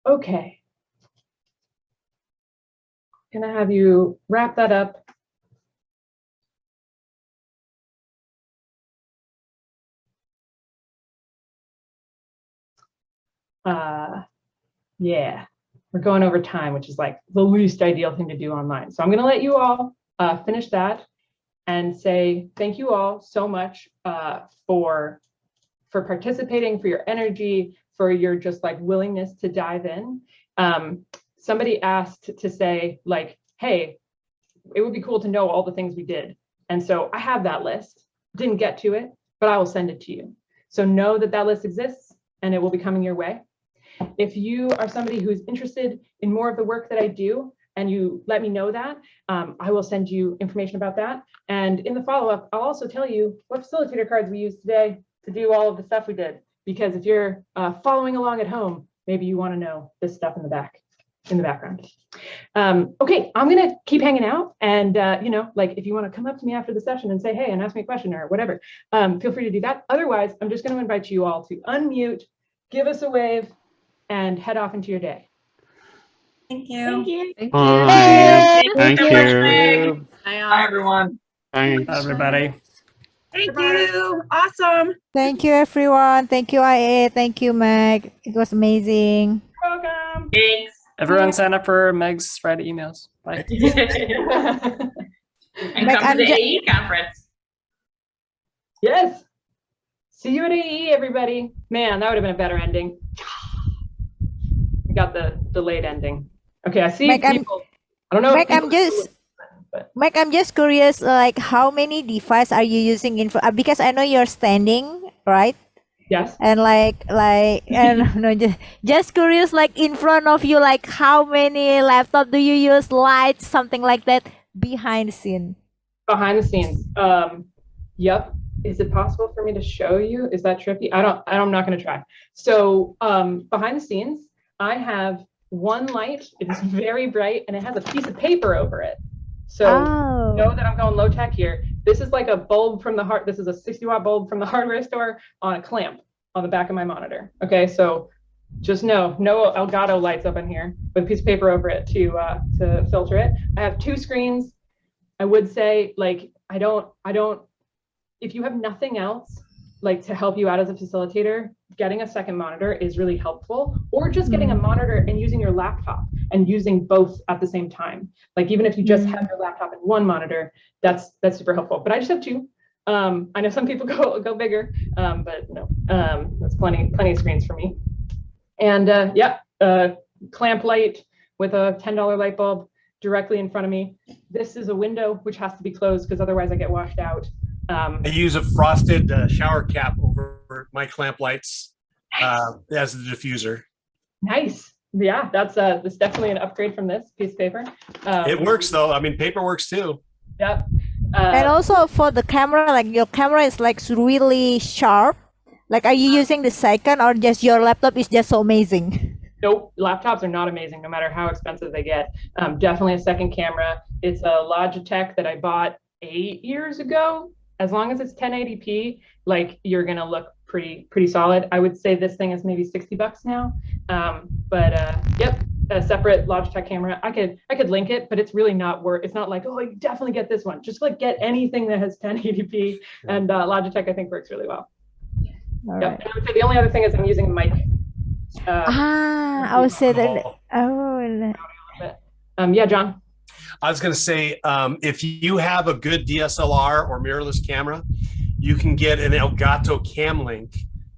Okay. Can I have you wrap that up? Yeah, we're going over time, which is like the least ideal thing to do online. So I'm going to let you all finish that and say thank you all so much for participating, for your energy, for your just like willingness to dive in. Somebody asked to say like, hey, it would be cool to know all the things we did. And so I have that list, didn't get to it, but I will send it to you. So know that that list exists and it will be coming your way. If you are somebody who's interested in more of the work that I do and you let me know that, I will send you information about that. And in the follow-up, I'll also tell you what facilitator cards we used today to do all of the stuff we did. Because if you're following along at home, maybe you want to know this stuff in the background. Okay, I'm gonna keep hanging out, and you know, like if you want to come up to me after the session and say hey and ask me a question or whatever, feel free to do that. Otherwise, I'm just going to invite you all to unmute, give us a wave, and head off into your day. Thank you. Thank you. Thank Bye. you. Thank you. Bye, everyone. Thanks. Everybody. Thank you. Awesome. Thank you, everyone. Thank you, IA. Thank you, Meg. It was amazing. Welcome. Thanks. Everyone sign up for Meg's Friday emails. Bye. And come to the AE conference. Yes. See you at AE, everybody. Man, that would have been a better ending. We got the delayed ending. Okay, I see Meg, people. I don't know. Meg, Meg, I'm just curious, like how many devices are you using in because I know you're standing, right? Yes. And and no, just curious, like in front of you, like how many laptop do you use, lights, something like that, behind the scene? Behind the scenes. Yep. Is it possible for me to show you? Is that tricky? I'm not going to try. So behind the scenes, I have one light. It is very bright and it has a piece of paper over it. So know that I'm going low tech here. This is like a bulb from the this is a 60-watt bulb from the hardware store on a clamp on the back of my monitor. Okay, so just know, no Elgato lights up in here with a piece of paper over it to filter it. I have two screens. I would say like I don't. If you have nothing else like to help you out as a facilitator, getting a second monitor is really helpful, or just getting a monitor and using your laptop and using both at the same time. Like even if you just have your laptop and one monitor, that's super helpful. But I just have two. I know some people go bigger, but no, that's plenty of screens for me. And yeah, clamp light, with a $10 light bulb directly in front of me. This is a window which has to be closed because otherwise I get washed out. I use a frosted shower cap over my clamp lights as the diffuser. Nice. Yeah, that's definitely an upgrade from this piece of paper. It works though. I mean, paper works too. Yep. And also for the camera, like your camera is like really sharp. Like, are you using the second, or just your laptop is just so amazing? Nope, laptops are not amazing, no matter how expensive they get. Definitely a second camera. It's a Logitech that I bought 8 years ago. As long as it's 1080p, like, you're gonna look pretty solid. I would say this thing is maybe $60 now. Yep, a separate Logitech camera. I could link it, but it's really not worth. It's not like, oh, you definitely get this one. Just like get anything that has 1080p, and Logitech I think works really well. All Yep. right. And I would say the only other thing is I'm using a mic. I would say that. Oh. Yeah, John. I was going to say, if you have a good DSLR or mirrorless camera, you can get an Elgato Cam Link,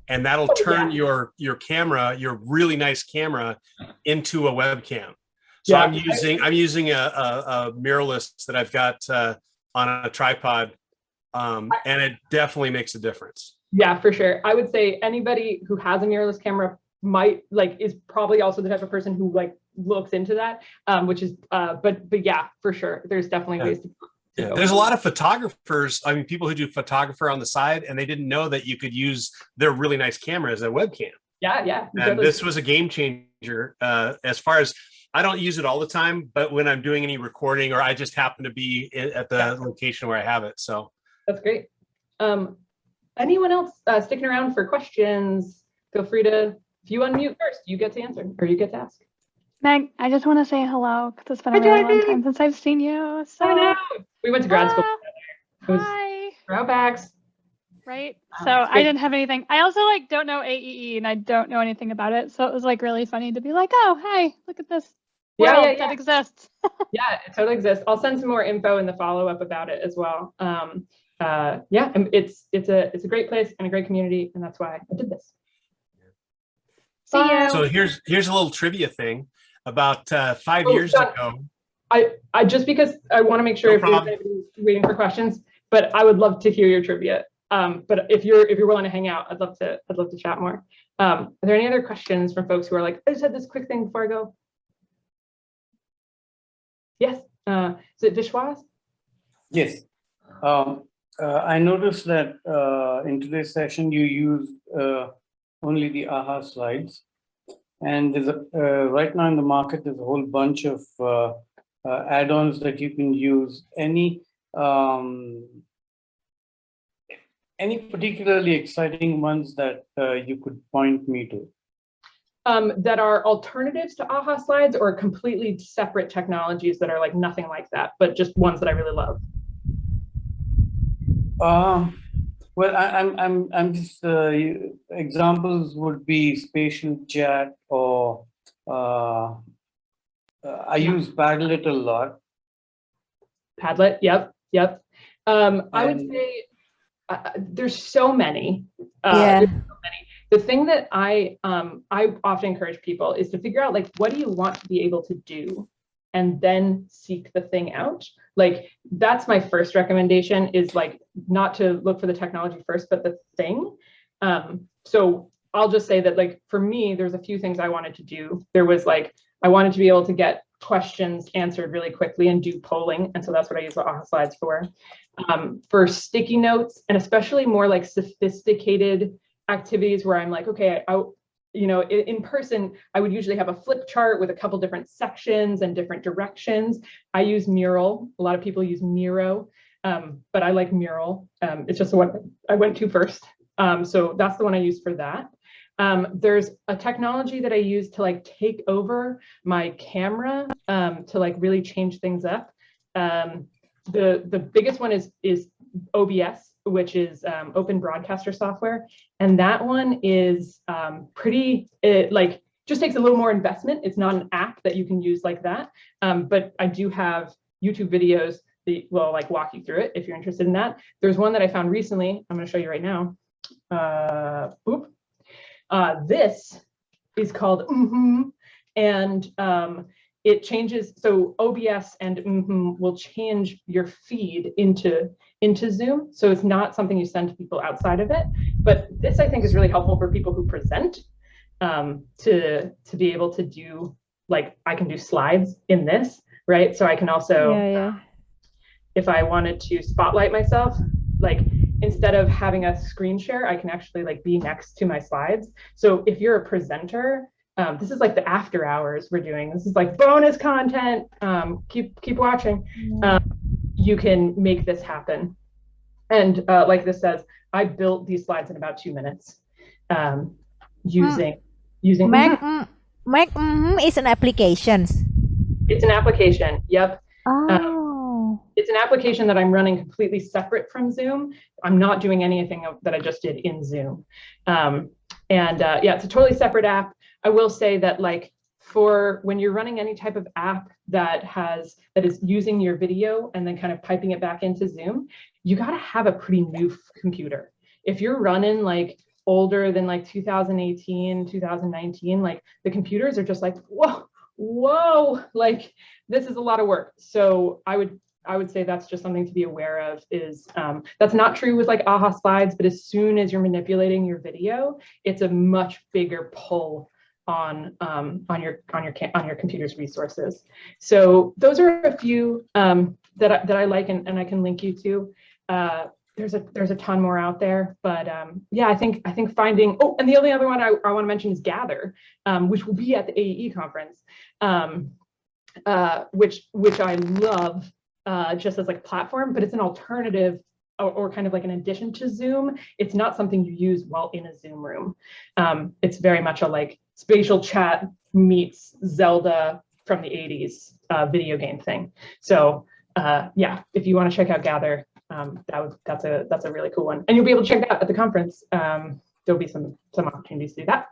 and that'll turn your camera, your really nice camera, into a webcam. So Yeah. I'm using a mirrorless that I've got on a tripod, and it definitely makes a difference. Yeah, for sure. I would say anybody who has a mirrorless camera is probably also the type of person who looks into that, which is but yeah, for sure, there's definitely ways to go. There's a lot of photographers, I mean, people who do photographer on the side, and they didn't know that you could use their really nice camera as a webcam. Yeah. And totally. this was a game changer. As far as, I don't use it all the time, but when I'm doing any recording, or I just happen to be at the location where I have it, so. That's great. Anyone else sticking around for questions? Feel free to, if you unmute first, you get to answer, or you get to ask. Meg, I just want to say hello because it's been a really long time since I've seen you. So I know. We went to grad school together. Hi. Throwbacks. Right. So I didn't have anything. I also don't know AEE, and I don't know anything about it. So it was really funny to be like, oh, hey, look at this world that exists. Yeah, it totally exists. I'll send some more info in the follow-up about it as well. Yeah, and it's a great place and a great community, and that's why I did this. See you. So here's a little trivia thing. About 5 years ago. I just, because I want to make sure if anybody's waiting for questions, but I would love to hear your trivia. But if you're willing to hang out, I'd love to chat more. Are there any other questions from folks who are like, I just had this quick thing before I go? Yes. Is it Vishwas? Yes. I noticed that in today's session you used only the AHA slides, and there's right now in the market there's a whole bunch of add-ons that you can use. Any particularly exciting ones that you could point me to? That are alternatives to AHA slides, or completely separate technologies that are nothing like that, but just ones that I really love? Well, I'm just examples would be spatial chat, or I use Padlet a lot. Padlet, yep. I would say there's so many. Yeah. There's so many. The thing that I often encourage people is to figure out what do you want to be able to do, and then seek the thing out. That's my first recommendation, is not to look for the technology first, but the thing. So I'll just say that for me, there's a few things I wanted to do. There was I wanted to be able to get questions answered really quickly and do polling. And so that's what I use the AHA slides for. For sticky notes, and especially more sophisticated activities where I'm okay, in person, I would usually have a flip chart with a couple different sections and different directions. I use Mural. A lot of people use Miro, but I like Mural. It's just the one I went to first. So that's the one I use for that. There's a technology that I use to take over my camera to really change things up. The biggest one is OBS, which is Open Broadcaster software. And that one is just takes a little more investment. It's not an app that you can use like that. But I do have YouTube videos that will walk you through it if you're interested in that. There's one that I found recently. I'm going to show you right now. This is called and it changes. So OBS and will change your feed into Zoom. So it's not something you send to people outside of it. But this, I think, is really helpful for people who present, to be able to do, like, I can do slides in this, right? So I can also, if I wanted to spotlight myself, like, instead of having a screen share, I can actually like be next to my slides. So if you're a presenter, this is like the after hours we're doing. This is like bonus content. Keep watching. You can make this happen. And like this says, I built these slides in about 2 minutes using. Meg is an application. It's an application. Yep. Oh. It's an application that I'm running completely separate from Zoom. I'm not doing anything that I just did in Zoom. Yeah, it's a totally separate app. I will say that, like, for when you're running any type of app that is using your video and then kind of piping it back into Zoom, you got to have a pretty new computer. If you're running like older than like 2018, 2019, like the computers are just like, whoa, like this is a lot of work. So I would say that's just something to be aware of. Is that's not true with like AHA slides, but as soon as you're manipulating your video, it's a much bigger pull on your computer's resources. So those are a few that I like, and I can link you to. There's a ton more out there, but yeah, I think finding. Oh, and the only other one I want to mention is Gather, which will be at the AEE conference, which I love just as like a platform, but it's an alternative or kind of like an addition to Zoom. It's not something you use while in a Zoom room. It's very much a like spatial chat meets Zelda from the 80s video game thing. So yeah, if you want to check out Gather, that's a really cool one, and you'll be able to check that out at the conference. There'll be some opportunities to do that.